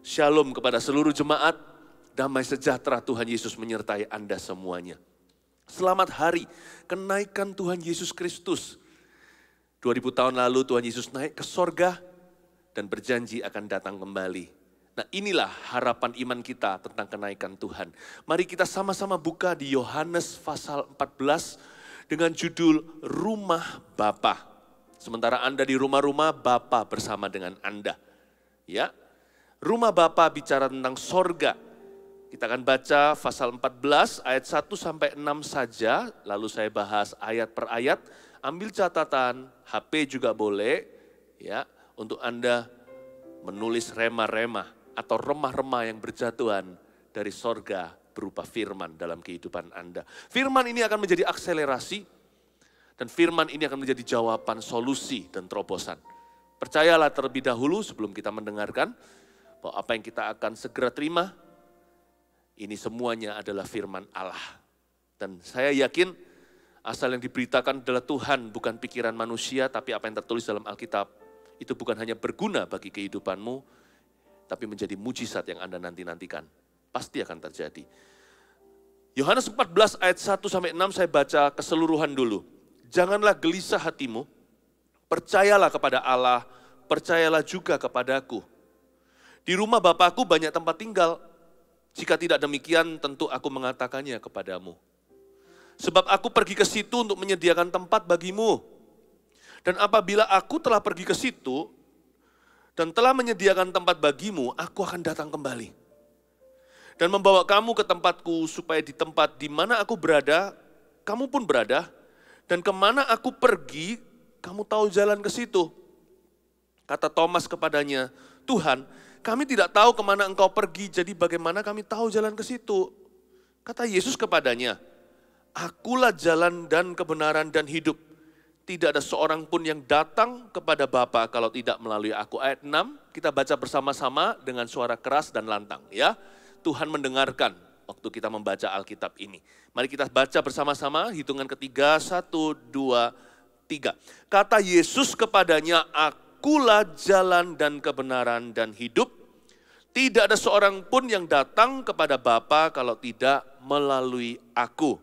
Shalom kepada seluruh jemaat, damai sejahtera Tuhan Yesus menyertai Anda semuanya. Selamat hari kenaikan Tuhan Yesus Kristus. 2000 tahun lalu Tuhan Yesus naik ke sorga dan berjanji akan datang kembali. Nah, inilah harapan iman kita tentang kenaikan Tuhan. Mari kita sama-sama buka di Yohanes pasal 14 dengan judul Rumah Bapa. Sementara Anda di rumah-rumah, Bapa bersama dengan Anda. Ya, Rumah Bapa bicara tentang sorga. Kita akan baca pasal 14 ayat 1 sampai 6 saja, lalu saya bahas ayat per ayat. Ambil catatan, HP juga boleh, ya, untuk Anda menulis rema-rema atau remah-remah yang berjatuhan dari sorga berupa firman dalam kehidupan Anda. Firman ini akan menjadi akselerasi, dan firman ini akan menjadi jawaban, solusi, dan terobosan. Percayalah terlebih dahulu sebelum kita mendengarkan, bahwa apa yang kita akan segera terima, ini semuanya adalah firman Allah. Dan saya yakin asal yang diberitakan adalah Tuhan, bukan pikiran manusia, tapi apa yang tertulis dalam Alkitab, itu bukan hanya berguna bagi kehidupanmu, tapi menjadi mujizat yang Anda nanti-nantikan. Pasti akan terjadi. Yohanes 14 ayat 1 sampai 6 saya baca keseluruhan dulu. Janganlah gelisah hatimu, percayalah kepada Allah, percayalah juga kepadaku. Di rumah Bapakku banyak tempat tinggal. Jika tidak demikian, tentu aku mengatakannya kepadamu. Sebab aku pergi ke situ untuk menyediakan tempat bagimu. Dan apabila aku telah pergi ke situ, dan telah menyediakan tempat bagimu, aku akan datang kembali. Dan membawa kamu ke tempatku, supaya di tempat di mana aku berada, kamu pun berada. Dan kemana aku pergi, kamu tahu jalan ke situ. Kata Thomas kepadanya, Tuhan, kami tidak tahu kemana engkau pergi, jadi bagaimana kami tahu jalan ke situ? Kata Yesus kepadanya, akulah jalan dan kebenaran dan hidup. Tidak ada seorang pun yang datang kepada Bapa kalau tidak melalui aku. Ayat 6, kita baca bersama-sama dengan suara keras dan lantang. Ya, Tuhan mendengarkan waktu kita membaca Alkitab ini. Mari kita baca bersama-sama, hitungan ketiga, 1, 2, 3. Kata Yesus kepadanya, akulah jalan dan kebenaran dan hidup. Tidak ada seorang pun yang datang kepada Bapa kalau tidak melalui aku.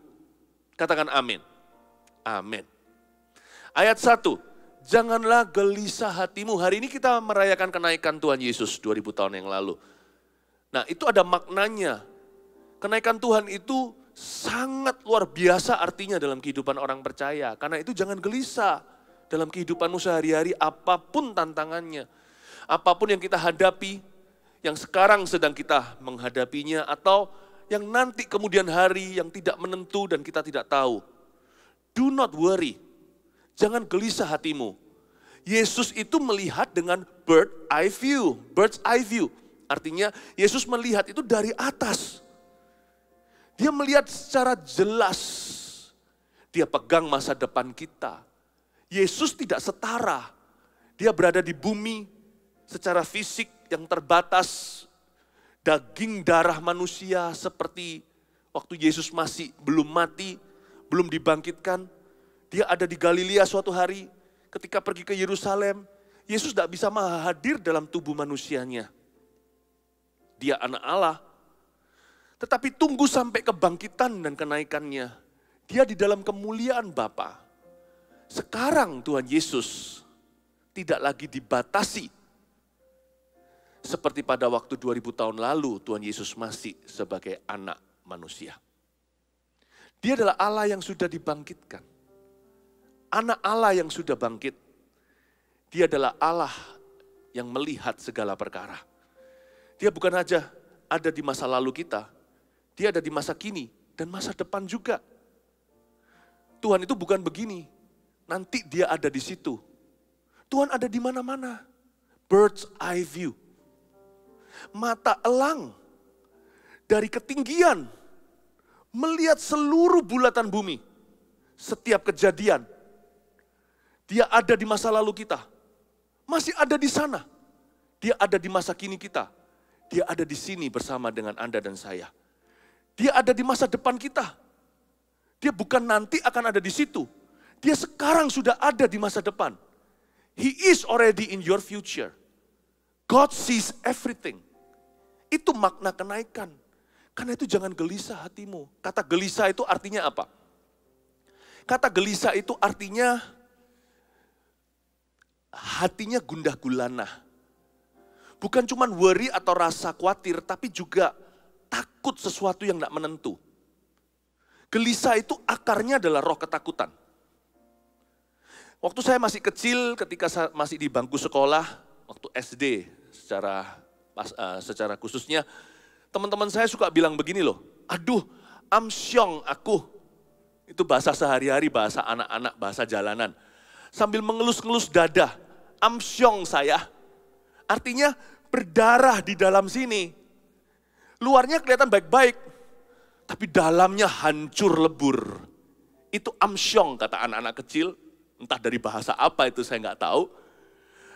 Katakan amin. Amin. Ayat 1, janganlah gelisah hatimu. Hari ini kita merayakan kenaikan Tuhan Yesus 2000 tahun yang lalu. Nah, itu ada maknanya. Kenaikan Tuhan itu sangat luar biasa artinya dalam kehidupan orang percaya. Karena itu jangan gelisah dalam kehidupanmu sehari-hari, apapun tantangannya. Apapun yang kita hadapi, yang sekarang sedang kita menghadapinya, atau yang nanti kemudian hari yang tidak menentu dan kita tidak tahu. Do not worry, jangan gelisah hatimu. Yesus itu melihat dengan bird's eye view. Artinya Yesus melihat itu dari atas. Dia melihat secara jelas. Dia pegang masa depan kita. Yesus tidak setara. Dia berada di bumi secara fisik yang terbatas. Daging darah manusia seperti waktu Yesus masih belum mati, belum dibangkitkan. Dia ada di Galilea suatu hari ketika pergi ke Yerusalem. Yesus tidak bisa hadir dalam tubuh manusianya. Dia anak Allah. Tetapi tunggu sampai kebangkitan dan kenaikannya. Dia di dalam kemuliaan Bapa. Sekarang Tuhan Yesus tidak lagi dibatasi. Seperti pada waktu 2000 tahun lalu Tuhan Yesus masih sebagai anak manusia. Dia adalah Allah yang sudah dibangkitkan. Anak Allah yang sudah bangkit. Dia adalah Allah yang melihat segala perkara. Dia bukan saja ada di masa lalu kita. Dia ada di masa kini dan masa depan juga. Tuhan itu bukan begini. Nanti dia ada di situ. Tuhan ada di mana-mana. Bird's eye view. Mata elang dari ketinggian melihat seluruh bulatan bumi. Setiap kejadian. Dia ada di masa lalu kita. Masih ada di sana. Dia ada di masa kini kita. Dia ada di sini bersama dengan Anda dan saya. Dia ada di masa depan kita. Dia bukan nanti akan ada di situ. Dia sekarang sudah ada di masa depan. He is already in your future. God sees everything. Itu makna kenaikan. Karena itu jangan gelisah hatimu. Kata gelisah itu artinya apa? Kata gelisah itu artinya hatinya gundah gulana. Bukan cuma worry atau rasa khawatir, tapi juga takut sesuatu yang tidak menentu. Gelisah itu akarnya adalah roh ketakutan. Waktu saya masih kecil, ketika saya masih di bangku sekolah, waktu SD secara khususnya, teman-teman saya suka bilang begini loh, aduh amsyong aku. Itu bahasa sehari-hari, bahasa anak-anak, bahasa jalanan. Sambil mengelus-ngelus dada, amsyong saya. Artinya berdarah di dalam sini. Luarnya kelihatan baik-baik, tapi dalamnya hancur lebur. Itu amsyong kata anak-anak kecil. Entah dari bahasa apa itu saya nggak tahu.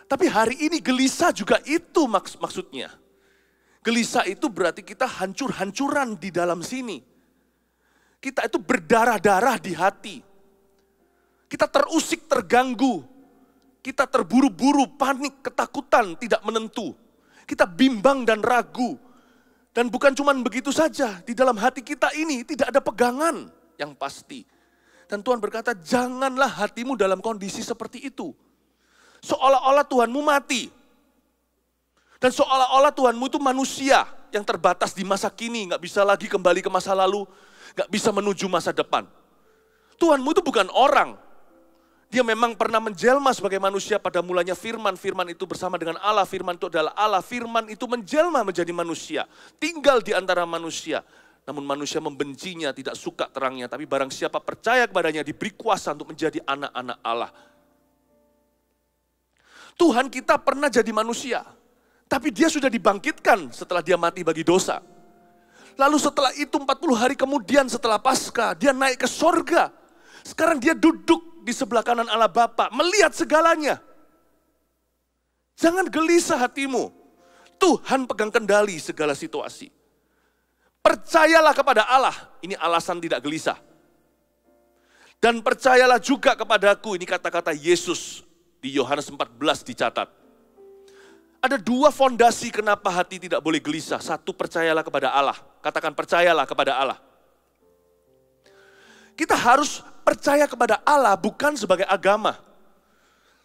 Tapi hari ini gelisah juga itu maksudnya. Gelisah itu berarti kita hancur-hancuran di dalam sini. Kita itu berdarah-darah di hati. Kita terusik, terganggu. Kita terburu-buru, panik, ketakutan, tidak menentu. Kita bimbang dan ragu. Dan bukan cuma begitu saja, di dalam hati kita ini tidak ada pegangan yang pasti. Dan Tuhan berkata, janganlah hatimu dalam kondisi seperti itu. Seolah-olah Tuhanmu mati. Dan seolah-olah Tuhanmu itu manusia yang terbatas di masa kini, gak bisa lagi kembali ke masa lalu, gak bisa menuju masa depan. Tuhanmu itu bukan orang. Dia memang pernah menjelma sebagai manusia pada mulanya firman. Firman itu bersama dengan Allah. Firman itu adalah Allah. Firman itu menjelma menjadi manusia. Tinggal di antara manusia. Namun manusia membencinya, tidak suka terangnya. Tapi barang siapa percaya kepadanya diberi kuasa untuk menjadi anak-anak Allah. Tuhan kita pernah jadi manusia. Tapi dia sudah dibangkitkan setelah dia mati bagi dosa. Lalu setelah itu 40 hari kemudian setelah Paskah, dia naik ke sorga. Sekarang dia duduk di sebelah kanan Allah Bapa, melihat segalanya. Jangan gelisah hatimu. Tuhan pegang kendali segala situasi. Percayalah kepada Allah, ini alasan tidak gelisah. Dan percayalah juga kepadaku, ini kata-kata Yesus di Yohanes 14 dicatat. Ada dua fondasi kenapa hati tidak boleh gelisah. Satu, percayalah kepada Allah. Katakan percayalah kepada Allah. Kita harus percaya kepada Allah bukan sebagai agama.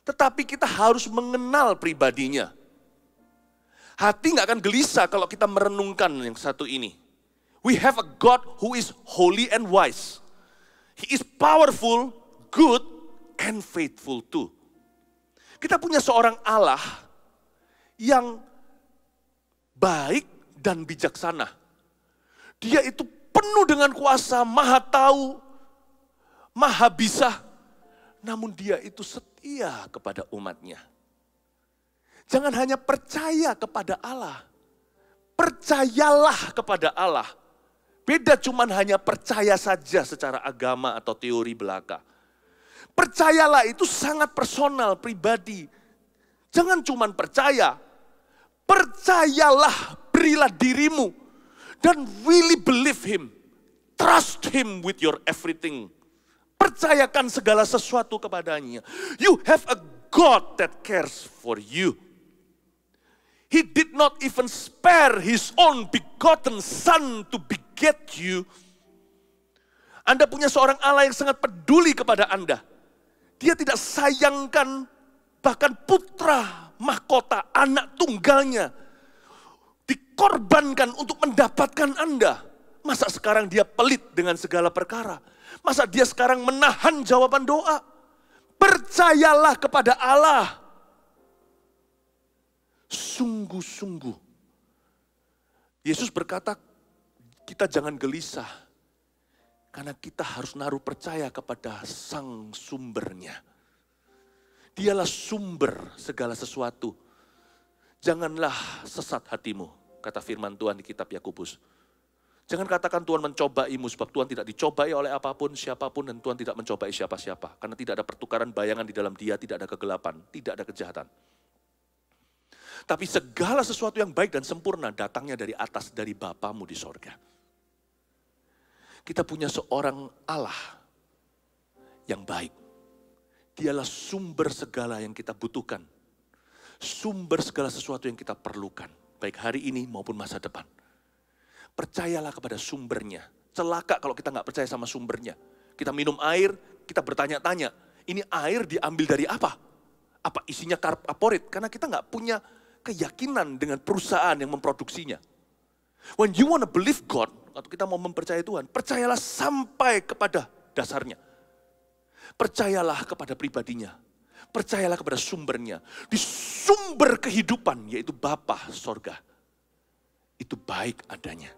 Tetapi kita harus mengenal pribadinya. Hati gak akan gelisah kalau kita merenungkan yang satu ini. We have a God who is holy and wise. He is powerful, good, and faithful too. Kita punya seorang Allah yang baik dan bijaksana. Dia itu penuh dengan kuasa, maha tahu, maha bisa. Namun dia itu setia kepada umatnya. Jangan hanya percaya kepada Allah. Percayalah kepada Allah. Beda cuman hanya percaya saja secara agama atau teori belaka. Percayalah itu sangat personal, pribadi. Jangan cuman percaya. Percayalah, berilah dirimu. Dan really believe Him. Trust Him with your everything. Percayakan segala sesuatu kepadanya. You have a God that cares for you. He did not even spare His own begotten Son to beget you. Anda punya seorang Allah yang sangat peduli kepada Anda. Dia tidak sayangkan bahkan putra, mahkota, anak tunggalnya. Dikorbankan untuk mendapatkan Anda. Masa sekarang dia pelit dengan segala perkara? Masa dia sekarang menahan jawaban doa? Percayalah kepada Allah. Sungguh-sungguh. Yesus berkata, kita jangan gelisah. Karena kita harus naruh percaya kepada sang sumbernya. Dialah sumber segala sesuatu. Janganlah sesat hatimu, kata firman Tuhan di kitab Yakobus. Jangan katakan Tuhan mencobaimu, sebab Tuhan tidak dicobai oleh apapun, siapapun, dan Tuhan tidak mencobai siapa-siapa. Karena tidak ada pertukaran bayangan di dalam Dia, tidak ada kegelapan, tidak ada kejahatan. Tapi segala sesuatu yang baik dan sempurna datangnya dari atas, dari Bapamu di sorga. Kita punya seorang Allah yang baik. Dialah sumber segala yang kita butuhkan. Sumber segala sesuatu yang kita perlukan. baik hari ini maupun masa depan. Percayalah kepada sumbernya. Celaka kalau kita nggak percaya sama sumbernya. Kita minum air, kita bertanya-tanya, ini air diambil dari apa? Apa isinya karbohidrat? Karena kita nggak punya keyakinan dengan perusahaan yang memproduksinya. When you want to believe God, atau kita mau mempercayai Tuhan, percayalah sampai kepada dasarnya. Percayalah kepada pribadinya. Percayalah kepada sumbernya. Di sumber kehidupan, yaitu Bapa sorga. Itu baik adanya.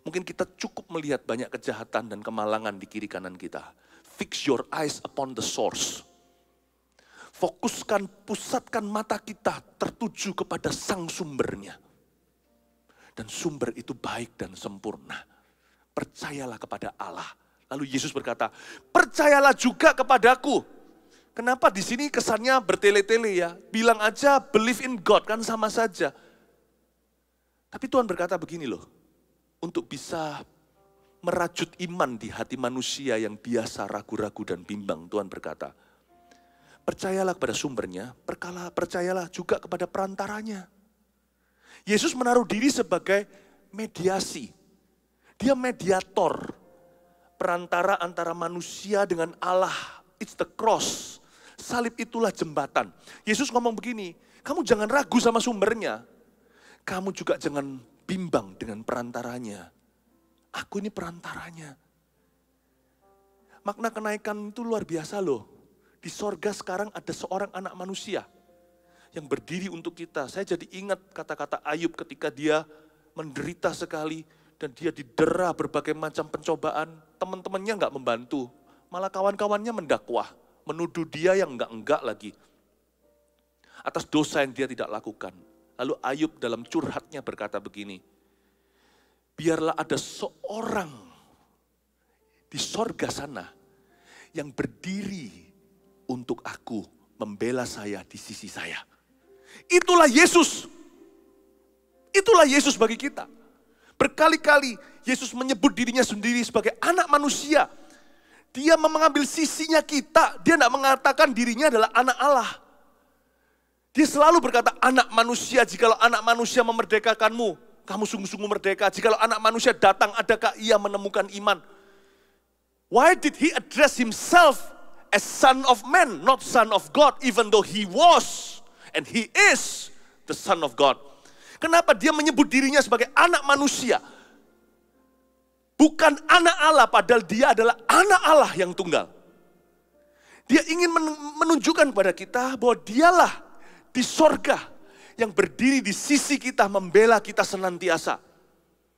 Mungkin kita cukup melihat banyak kejahatan dan kemalangan di kiri kanan kita. Fix your eyes upon the source. Fokuskan, pusatkan mata kita tertuju kepada sang sumbernya. Dan sumber itu baik dan sempurna. Percayalah kepada Allah. Lalu Yesus berkata, percayalah juga kepadaku. Kenapa di sini kesannya bertele-tele ya? Bilang aja believe in God, kan sama saja. Tapi Tuhan berkata begini loh, untuk bisa merajut iman di hati manusia yang biasa ragu-ragu dan bimbang, Tuhan berkata, percayalah kepada sumbernya, percayalah juga kepada perantaranya. Yesus menaruh diri sebagai mediasi. Dia mediator, perantara antara manusia dengan Allah. It's the cross. Salib itulah jembatan. Yesus ngomong begini, kamu jangan ragu sama sumbernya. Kamu juga jangan bimbang dengan perantaranya. Aku ini perantaranya. Makna kenaikan itu luar biasa loh. Di sorga sekarang ada seorang anak manusia yang berdiri untuk kita. Saya jadi ingat kata-kata Ayub ketika dia menderita sekali dan dia didera berbagai macam pencobaan. Teman-temannya enggak membantu, malah kawan-kawannya mendakwah, menuduh dia yang enggak lagi. Atas dosa yang dia tidak lakukan. Lalu Ayub dalam curhatnya berkata begini, biarlah ada seorang di sorga sana yang berdiri untuk aku, membela saya di sisi saya. Itulah Yesus. Itulah Yesus bagi kita. Berkali-kali Yesus menyebut dirinya sendiri sebagai anak manusia. Dia mengambil sisinya kita. Dia tidak mengatakan dirinya adalah anak Allah. Dia selalu berkata, anak manusia, jikalau anak manusia memerdekakanmu, kamu sungguh-sungguh merdeka. Jikalau anak manusia datang, adakah ia menemukan iman? Why did he address himself as son of man, not son of God, even though he was and he is the son of God? Kenapa dia menyebut dirinya sebagai anak manusia? Bukan anak Allah, padahal dia adalah anak Allah yang tunggal. Dia ingin menunjukkan kepada kita bahwa dialah di sorga yang berdiri di sisi kita, membela kita senantiasa.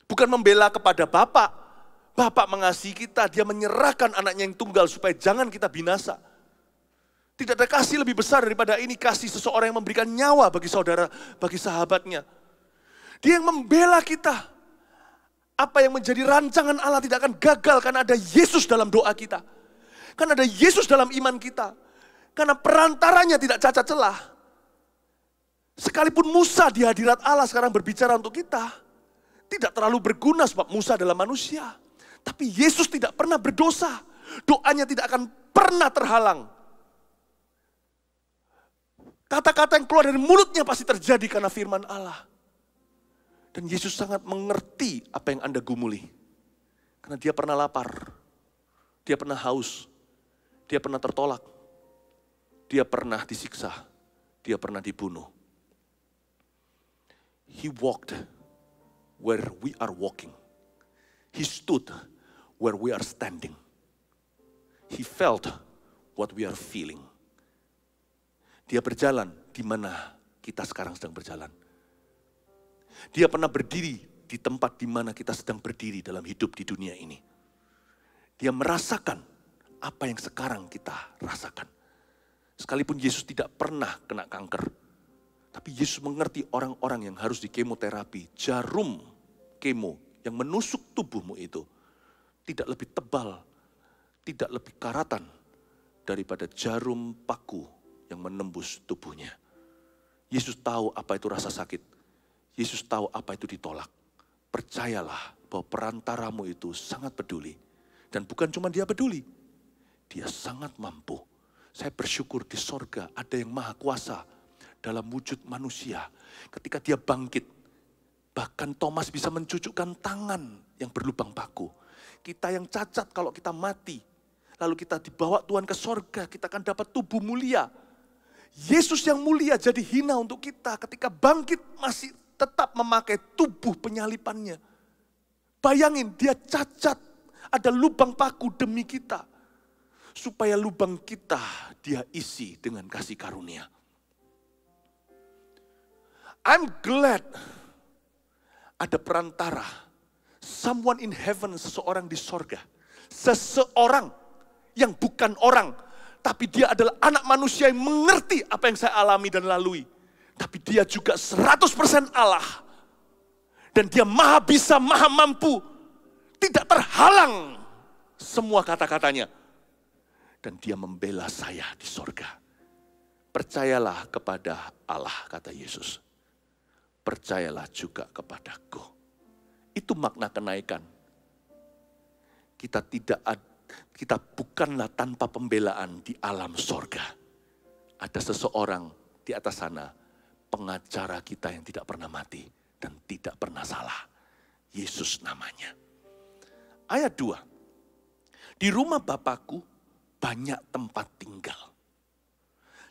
Bukan membela kepada Bapa. Bapa mengasihi kita, dia menyerahkan anaknya yang tunggal supaya jangan kita binasa. Tidak ada kasih lebih besar daripada ini, kasih seseorang yang memberikan nyawa bagi saudara, bagi sahabatnya. Dia yang membela kita. Apa yang menjadi rancangan Allah tidak akan gagal karena ada Yesus dalam doa kita. Karena ada Yesus dalam iman kita. Karena perantaranya tidak cacat celah. Sekalipun Musa di hadirat Allah sekarang berbicara untuk kita, tidak terlalu berguna sebab Musa adalah manusia. Tapi Yesus tidak pernah berdosa. Doanya tidak akan pernah terhalang. Kata-kata yang keluar dari mulutnya pasti terjadi karena firman Allah. Dan Yesus sangat mengerti apa yang Anda gumuli. Karena dia pernah lapar. Dia pernah haus. Dia pernah tertolak. Dia pernah disiksa. Dia pernah dibunuh. He walked where we are walking. He stood where we are standing. He felt what we are feeling. Dia berjalan di mana kita sekarang sedang berjalan. Dia pernah berdiri di tempat di mana kita sedang berdiri dalam hidup di dunia ini. Dia merasakan apa yang sekarang kita rasakan. Sekalipun Yesus tidak pernah kena kanker, tapi Yesus mengerti orang-orang yang harus di kemoterapi. Jarum kemo yang menusuk tubuhmu itu tidak lebih tebal, tidak lebih karatan daripada jarum paku yang menembus tubuhnya. Yesus tahu apa itu rasa sakit. Yesus tahu apa itu ditolak. Percayalah bahwa perantaramu itu sangat peduli. Dan bukan cuma dia peduli, dia sangat mampu. Saya bersyukur di sorga ada yang maha kuasa. dalam wujud manusia. Ketika dia bangkit, bahkan Thomas bisa mencucukkan tangan yang berlubang paku. Kita yang cacat kalau kita mati, lalu kita dibawa Tuhan ke sorga, kita akan dapat tubuh mulia. Yesus yang mulia jadi hina untuk kita, ketika bangkit masih tetap memakai tubuh penyalipannya. Bayangin, dia cacat, ada lubang paku demi kita. Supaya lubang kita dia isi dengan kasih karunia. I'm glad ada perantara, someone in heaven, seseorang di sorga. Seseorang yang bukan orang, tapi dia adalah anak manusia yang mengerti apa yang saya alami dan lalui. Tapi dia juga 100% Allah. Dan dia maha bisa, maha mampu. Tidak terhalang semua kata-katanya. Dan dia membela saya di sorga. Percayalah kepada Allah, kata Yesus. Percayalah juga kepadaku. Itu makna kenaikan. Kita bukanlah tanpa pembelaan di alam sorga. Ada seseorang di atas sana, pengacara kita yang tidak pernah mati dan tidak pernah salah. Yesus namanya. Ayat 2. Di rumah Bapakku banyak tempat tinggal.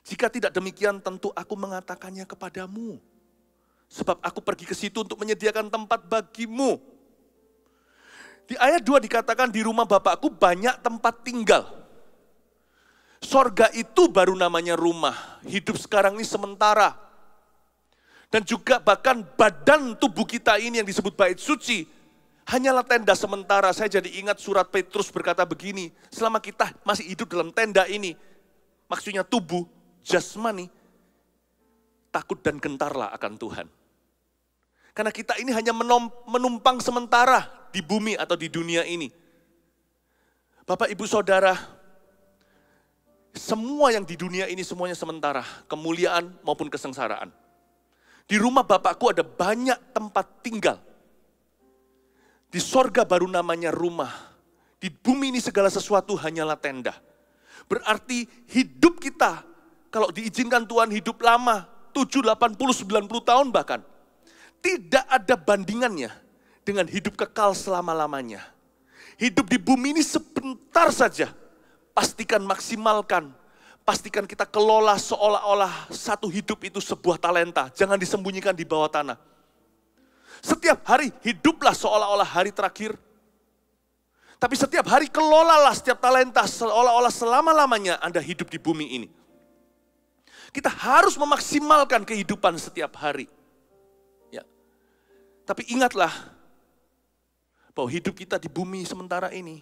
Jika tidak demikian tentu aku mengatakannya kepadamu. Sebab aku pergi ke situ untuk menyediakan tempat bagimu. Di ayat 2 dikatakan di rumah Bapakku banyak tempat tinggal. Sorga itu baru namanya rumah. Hidup sekarang ini sementara. Dan juga bahkan badan tubuh kita ini yang disebut bait suci, hanyalah tenda sementara. Saya jadi ingat surat Petrus berkata begini, selama kita masih hidup dalam tenda ini, maksudnya tubuh, jasmani, takut dan gentarlah akan Tuhan. Karena kita ini hanya menumpang sementara di bumi atau di dunia ini. Bapak, Ibu, Saudara, semua yang di dunia ini semuanya sementara, kemuliaan maupun kesengsaraan. Di rumah Bapakku ada banyak tempat tinggal. Di sorga baru namanya rumah. Di bumi ini segala sesuatu hanyalah tenda. Berarti hidup kita, kalau diizinkan Tuhan hidup lama, 7, 80, 90 tahun bahkan, tidak ada bandingannya dengan hidup kekal selama-lamanya. Hidup di bumi ini sebentar saja. Pastikan maksimalkan. Pastikan kita kelola seolah-olah satu hidup itu sebuah talenta. Jangan disembunyikan di bawah tanah. Setiap hari hiduplah seolah-olah hari terakhir. Tapi setiap hari kelolalah setiap talenta seolah-olah selama-lamanya Anda hidup di bumi ini. Kita harus memaksimalkan kehidupan setiap hari. Ya. Tapi ingatlah bahwa hidup kita di bumi sementara ini,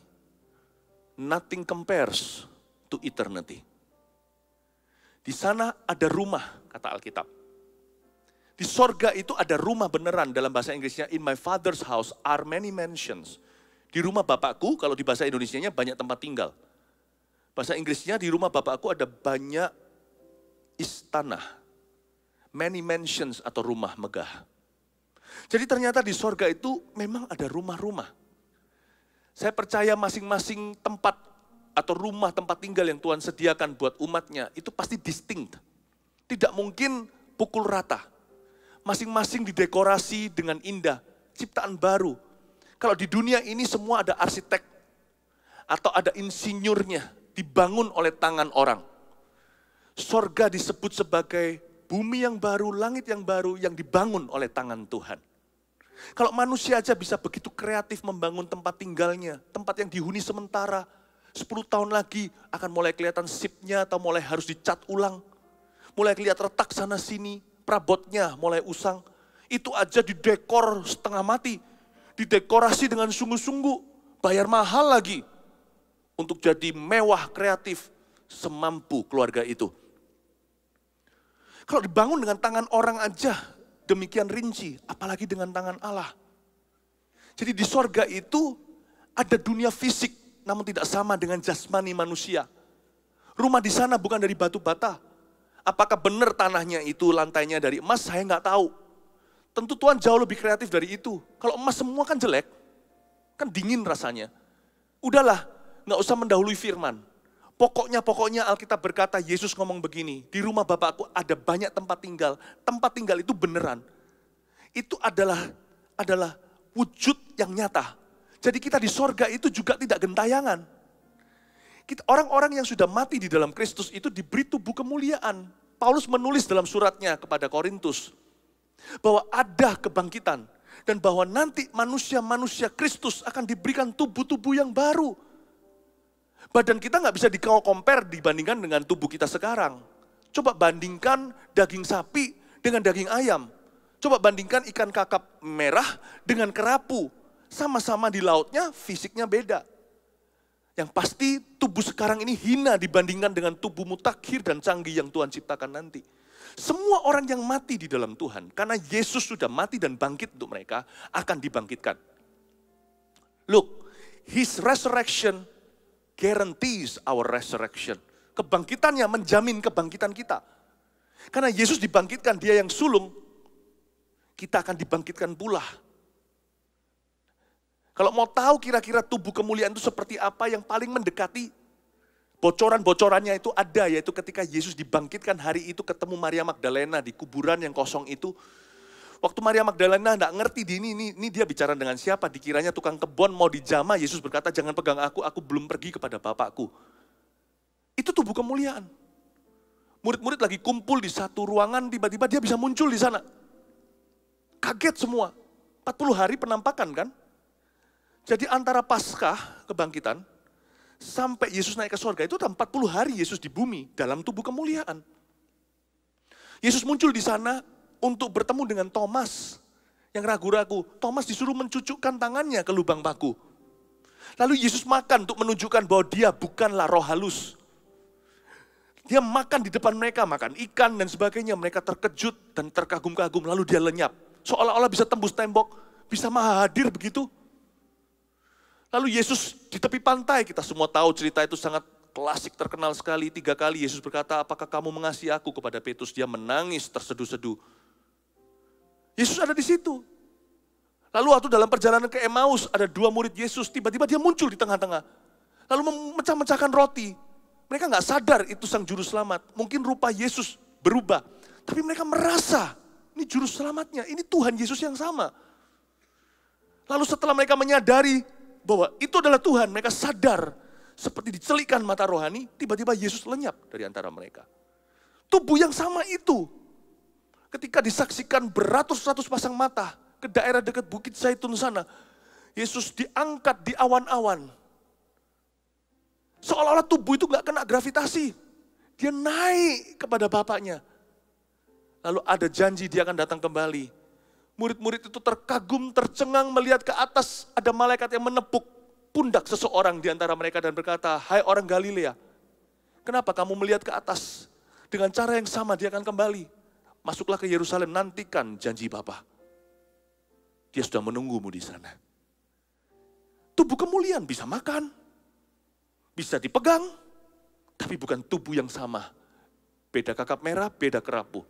nothing compares to eternity. Di sana ada rumah, kata Alkitab. Di sorga itu ada rumah beneran, dalam bahasa Inggrisnya, in my father's house are many mansions. Di rumah Bapakku, kalau di bahasa Indonesianya banyak tempat tinggal. Bahasa Inggrisnya di rumah Bapakku ada banyak istana. Many mansions atau rumah megah. Jadi ternyata di sorga itu memang ada rumah-rumah. Saya percaya masing-masing tempat atau rumah tempat tinggal yang Tuhan sediakan buat umatnya, itu pasti distinct. Tidak mungkin pukul rata. Masing-masing didekorasi dengan indah, ciptaan baru. Kalau di dunia ini semua ada arsitek, atau ada insinyurnya, dibangun oleh tangan orang. Sorga disebut sebagai bumi yang baru, langit yang baru, yang dibangun oleh tangan Tuhan. Kalau manusia aja bisa begitu kreatif membangun tempat tinggalnya, tempat yang dihuni sementara, 10 tahun lagi akan mulai kelihatan sipnya atau mulai harus dicat ulang. Mulai kelihatan retak sana sini, perabotnya mulai usang. Itu aja didekor setengah mati. Didekorasi dengan sungguh-sungguh, bayar mahal lagi. Untuk jadi mewah kreatif, semampu keluarga itu. Kalau dibangun dengan tangan orang aja, demikian rinci, apalagi dengan tangan Allah. Jadi di sorga itu ada dunia fisik, namun tidak sama dengan jasmani manusia. Rumah di sana bukan dari batu bata. Apakah benar tanahnya itu lantainya dari emas? Saya nggak tahu. Tentu Tuhan jauh lebih kreatif dari itu. Kalau emas semua kan jelek, kan dingin rasanya. Udahlah, nggak usah mendahului firman. Pokoknya Alkitab berkata, Yesus ngomong begini, di rumah Bapakku ada banyak tempat tinggal. Tempat tinggal itu beneran. Itu adalah wujud yang nyata. Jadi kita di sorga itu juga tidak gentayangan. Orang-orang yang sudah mati di dalam Kristus itu diberi tubuh kemuliaan. Paulus menulis dalam suratnya kepada Korintus, bahwa ada kebangkitan. Dan bahwa nanti manusia-manusia Kristus akan diberikan tubuh-tubuh yang baru. Badan kita nggak bisa di-compare dibandingkan dengan tubuh kita sekarang. Coba bandingkan daging sapi dengan daging ayam. Coba bandingkan ikan kakap merah dengan kerapu. Sama-sama di lautnya, fisiknya beda. Yang pasti tubuh sekarang ini hina dibandingkan dengan tubuh mutakhir dan canggih yang Tuhan ciptakan nanti. Semua orang yang mati di dalam Tuhan, karena Yesus sudah mati dan bangkit untuk mereka, akan dibangkitkan. Look, His resurrection guarantees our resurrection. Kebangkitannya menjamin kebangkitan kita. Karena Yesus dibangkitkan, dia yang sulung, kita akan dibangkitkan pula. Kalau mau tahu kira-kira tubuh kemuliaan itu seperti apa, yang paling mendekati bocoran-bocorannya itu ada, yaitu ketika Yesus dibangkitkan hari itu ketemu Maria Magdalena di kuburan yang kosong itu. Waktu Maria Magdalena enggak ngerti ini dia bicara dengan siapa, dikiranya tukang kebon mau dijamah, Yesus berkata, jangan pegang aku belum pergi kepada Bapakku. Itu tubuh kemuliaan. Murid-murid lagi kumpul di satu ruangan, tiba-tiba dia bisa muncul di sana. Kaget semua, 40 hari penampakan kan. Jadi antara Paskah, kebangkitan, sampai Yesus naik ke surga itu 40 hari Yesus di bumi dalam tubuh kemuliaan. Yesus muncul di sana untuk bertemu dengan Thomas yang ragu-ragu. Thomas disuruh mencucukkan tangannya ke lubang paku. Lalu Yesus makan untuk menunjukkan bahwa dia bukanlah roh halus. Dia makan di depan mereka, makan ikan dan sebagainya. Mereka terkejut dan terkagum-kagum, lalu dia lenyap. Seolah-olah bisa tembus tembok, bisa maha hadir begitu. Lalu Yesus di tepi pantai, kita semua tahu cerita itu sangat klasik, terkenal sekali. 3 kali Yesus berkata, apakah kamu mengasihi aku, kepada Petrus? Dia menangis terseduh-seduh. Yesus ada di situ. Lalu waktu dalam perjalanan ke Emmaus, ada 2 murid Yesus, tiba-tiba dia muncul di tengah-tengah. Lalu memecah-mecahkan roti. Mereka nggak sadar itu sang juru selamat. Mungkin rupa Yesus berubah. Tapi mereka merasa, ini juru selamatnya, ini Tuhan Yesus yang sama. Lalu setelah mereka menyadari bahwa itu adalah Tuhan, mereka sadar seperti dicelikkan mata rohani, tiba-tiba Yesus lenyap dari antara mereka. Tubuh yang sama itu, ketika disaksikan beratus-ratus pasang mata ke daerah dekat Bukit Zaitun sana, Yesus diangkat di awan-awan. Seolah-olah tubuh itu gak kena gravitasi. Dia naik kepada Bapaknya. Lalu ada janji dia akan datang kembali. Murid-murid itu terkagum, tercengang melihat ke atas, ada malaikat yang menepuk pundak seseorang di antara mereka dan berkata, hai orang Galilea, kenapa kamu melihat ke atas? Dengan cara yang sama dia akan kembali. Masuklah ke Yerusalem, nantikan janji Bapa. Dia sudah menunggumu di sana. Tubuh kemuliaan bisa makan, bisa dipegang, tapi bukan tubuh yang sama. Beda kakap merah, beda kerapu.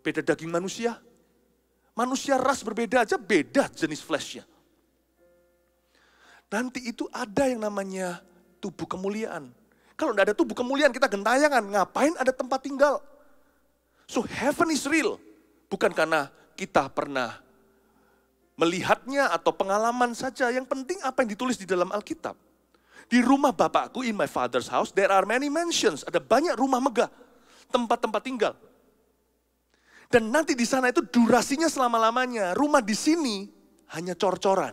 Beda daging manusia. Manusia ras berbeda aja, beda jenis fleshnya. Nanti itu ada yang namanya tubuh kemuliaan. Kalau tidak ada tubuh kemuliaan, kita gentayangan. Ngapain ada tempat tinggal? So heaven is real. Bukan karena kita pernah melihatnya atau pengalaman saja. Yang penting apa yang ditulis di dalam Alkitab. Di rumah Bapakku, in my father's house, there are many mansions. Ada banyak rumah megah, tempat-tempat tinggal. Dan nanti di sana itu durasinya selama-lamanya. Rumah di sini hanya cor-coran.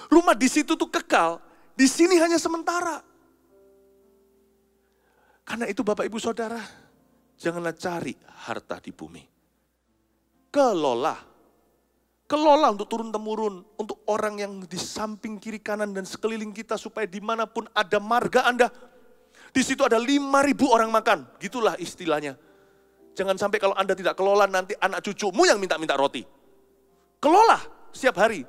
Rumah di situ tuh kekal, di sini hanya sementara. Karena itu Bapak Ibu Saudara, janganlah cari harta di bumi. Kelola. Kelola untuk turun-temurun, untuk orang yang di samping kiri kanan dan sekeliling kita, supaya dimanapun ada marga Anda, di situ ada 5.000 orang makan. Gitulah istilahnya. Jangan sampai kalau Anda tidak kelola, nanti anak cucumu yang minta-minta roti. Kelola setiap hari.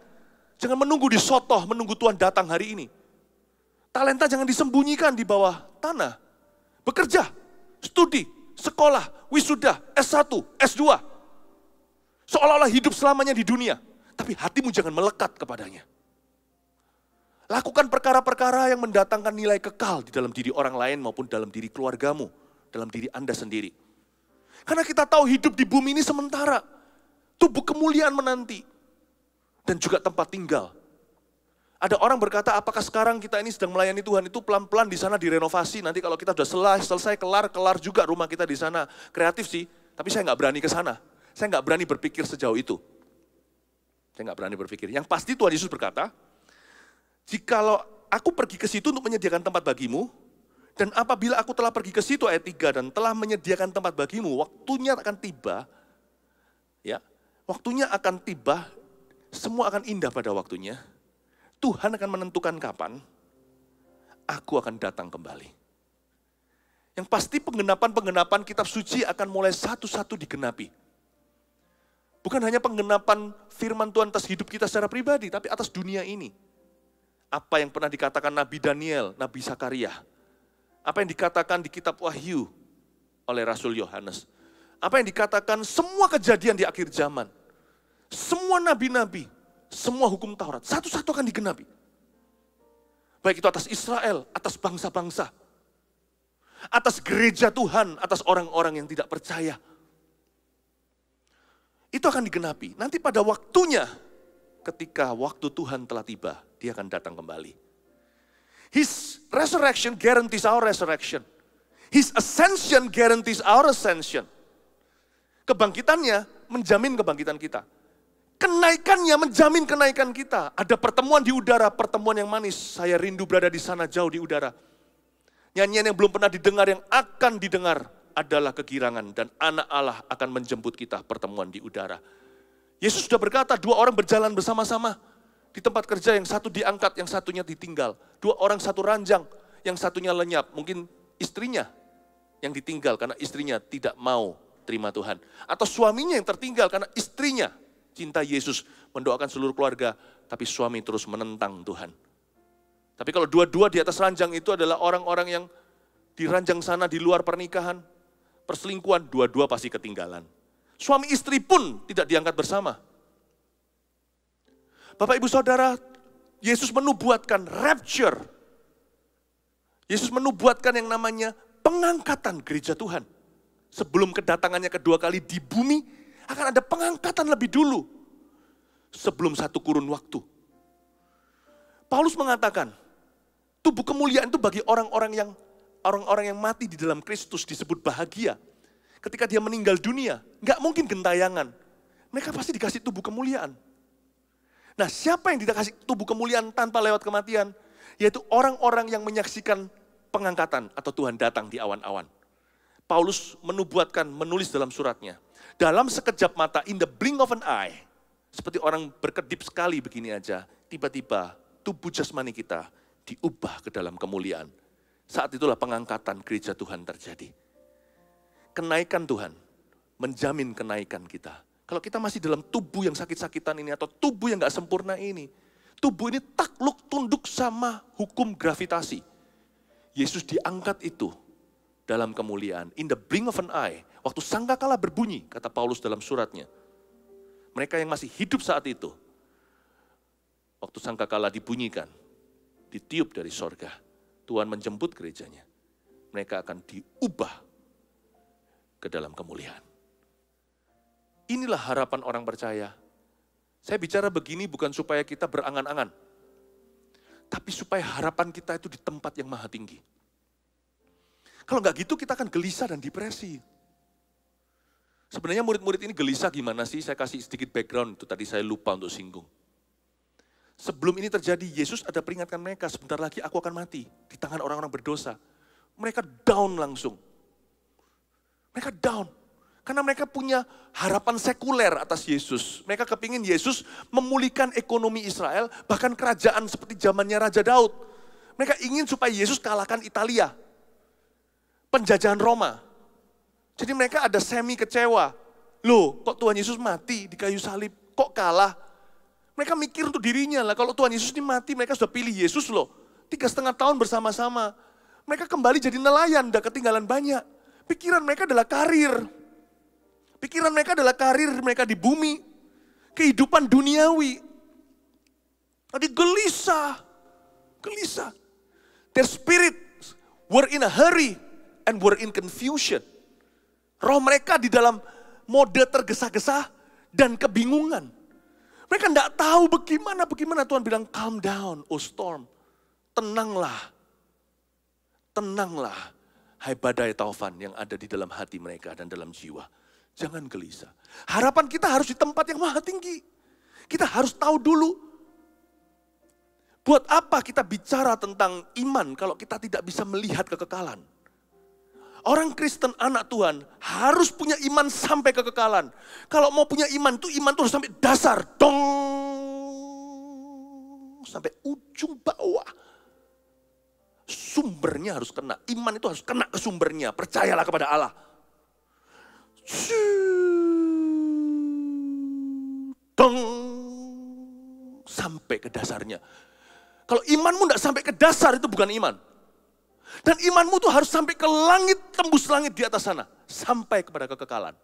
Jangan menunggu di sotoh, menunggu Tuhan datang hari ini. Talenta jangan disembunyikan di bawah tanah. Bekerja, studi, sekolah, wisuda, S1, S2. Seolah-olah hidup selamanya di dunia. Tapi hatimu jangan melekat kepadanya. Lakukan perkara-perkara yang mendatangkan nilai kekal di dalam diri orang lain maupun dalam diri keluargamu, dalam diri Anda sendiri. Karena kita tahu hidup di bumi ini sementara. Tubuh kemuliaan menanti. Dan juga tempat tinggal. Ada orang berkata, apakah sekarang kita ini sedang melayani Tuhan itu pelan-pelan di sana direnovasi. Nanti kalau kita sudah selesai, kelar juga rumah kita di sana. Kreatif sih, tapi saya nggak berani ke sana. Saya nggak berani berpikir sejauh itu. Saya nggak berani berpikir. Yang pasti Tuhan Yesus berkata, jikalau aku pergi ke situ untuk menyediakan tempat bagimu, dan apabila aku telah pergi ke situ, ayat 3, dan telah menyediakan tempat bagimu, waktunya akan tiba, ya, waktunya akan tiba, semua akan indah pada waktunya, Tuhan akan menentukan kapan, aku akan datang kembali. Yang pasti penggenapan kitab suci akan mulai satu-satu digenapi. Bukan hanya penggenapan firman Tuhan atas hidup kita secara pribadi, tapi atas dunia ini. Apa yang pernah dikatakan Nabi Daniel, Nabi Zakaria. Apa yang dikatakan di kitab Wahyu oleh Rasul Yohanes. Apa yang dikatakan semua kejadian di akhir zaman. Semua nabi-nabi, semua hukum Taurat, satu-satu akan digenapi. Baik itu atas Israel, atas bangsa-bangsa. Atas gereja Tuhan, atas orang-orang yang tidak percaya. Itu akan digenapi. Nanti pada waktunya, ketika waktu Tuhan telah tiba, dia akan datang kembali. His resurrection guarantees our resurrection. His ascension guarantees our ascension. Kebangkitannya menjamin kebangkitan kita. Kenaikannya menjamin kenaikan kita. Ada pertemuan di udara, pertemuan yang manis. Saya rindu berada di sana jauh di udara. Nyanyian yang belum pernah didengar, yang akan didengar adalah kegirangan. Dan anak Allah akan menjemput kita pertemuan di udara. Yesus sudah berkata, 2 orang berjalan bersama-sama. Di tempat kerja yang satu diangkat, yang satunya ditinggal. 2 orang satu ranjang, yang satunya lenyap. Mungkin istrinya yang ditinggal karena istrinya tidak mau terima Tuhan. Atau suaminya yang tertinggal karena istrinya cinta Yesus, mendoakan seluruh keluarga, tapi suami terus menentang Tuhan. Tapi kalau dua-dua di atas ranjang itu adalah orang-orang yang di ranjang sana di luar pernikahan, perselingkuhan, dua-dua pasti ketinggalan. Suami istri pun tidak diangkat bersama. Bapak Ibu Saudara, Yesus menubuatkan rapture. Yesus menubuatkan yang namanya pengangkatan gereja Tuhan. Sebelum kedatangannya kedua kali di bumi, akan ada pengangkatan lebih dulu. Sebelum satu kurun waktu. Paulus mengatakan, tubuh kemuliaan itu bagi orang-orang yang mati di dalam Kristus disebut bahagia. Ketika dia meninggal dunia, nggak mungkin gentayangan. Mereka pasti dikasih tubuh kemuliaan. Nah, siapa yang dikasih tubuh kemuliaan tanpa lewat kematian? Yaitu orang-orang yang menyaksikan pengangkatan atau Tuhan datang di awan-awan. Paulus menulis dalam suratnya. Dalam sekejap mata, in the blink of an eye, seperti orang berkedip sekali begini aja, tiba-tiba tubuh jasmani kita diubah ke dalam kemuliaan. Saat itulah pengangkatan gereja Tuhan terjadi. Kenaikan Tuhan menjamin kenaikan kita. Kalau kita masih dalam tubuh yang sakit-sakitan ini atau tubuh yang gak sempurna ini, tubuh ini takluk tunduk sama hukum gravitasi. Yesus diangkat itu dalam kemuliaan. In the blink of an eye, waktu sangkakala berbunyi, kata Paulus dalam suratnya. Mereka yang masih hidup saat itu, waktu sangkakala dibunyikan, ditiup dari sorga, Tuhan menjemput gerejanya. Mereka akan diubah ke dalam kemuliaan. Inilah harapan orang percaya. Saya bicara begini bukan supaya kita berangan-angan, tapi supaya harapan kita itu di tempat yang maha tinggi. Kalau nggak gitu kita akan gelisah dan depresi. Sebenarnya murid-murid ini gelisah gimana sih? Saya kasih sedikit background, itu tadi saya lupa untuk singgung. Sebelum ini terjadi, Yesus ada peringatkan mereka, sebentar lagi aku akan mati di tangan orang-orang berdosa. Mereka down langsung. Mereka down. Karena mereka punya harapan sekuler atas Yesus. Mereka kepingin Yesus memulihkan ekonomi Israel, bahkan kerajaan seperti zamannya Raja Daud. Mereka ingin supaya Yesus kalahkan Italia, penjajahan Roma. Jadi mereka ada semi kecewa. Loh, kok Tuhan Yesus mati di kayu salib? Kok kalah? Mereka mikir untuk dirinya lah, kalau Tuhan Yesus ini mati, mereka sudah pilih Yesus loh. 3,5 tahun bersama-sama. Mereka kembali jadi nelayan, udah ketinggalan banyak. Pikiran mereka adalah karir. Pikiran mereka adalah karir mereka di bumi. Kehidupan duniawi. Jadi gelisah. Gelisah. Their spirit were in a hurry and were in confusion. Roh mereka di dalam mode tergesa-gesa dan kebingungan. Mereka tidak tahu bagaimana Tuhan bilang, calm down, oh storm. Tenanglah. Tenanglah, hai badai taufan yang ada di dalam hati mereka dan dalam jiwa. Jangan gelisah. Harapan kita harus di tempat yang maha tinggi. Kita harus tahu dulu. Buat apa kita bicara tentang iman kalau kita tidak bisa melihat kekekalan? Orang Kristen anak Tuhan harus punya iman sampai kekekalan. Kalau mau punya iman tuh harus sampai dasar. Dong. Sampai ujung bawah. Sumbernya harus kena. Iman itu harus kena ke sumbernya. Percayalah kepada Allah. Dong. Sampai ke dasarnya. Kalau imanmu tidak sampai ke dasar itu bukan iman. Dan imanmu tuh harus sampai ke langit, tembus langit di atas sana. Sampai kepada kekekalan.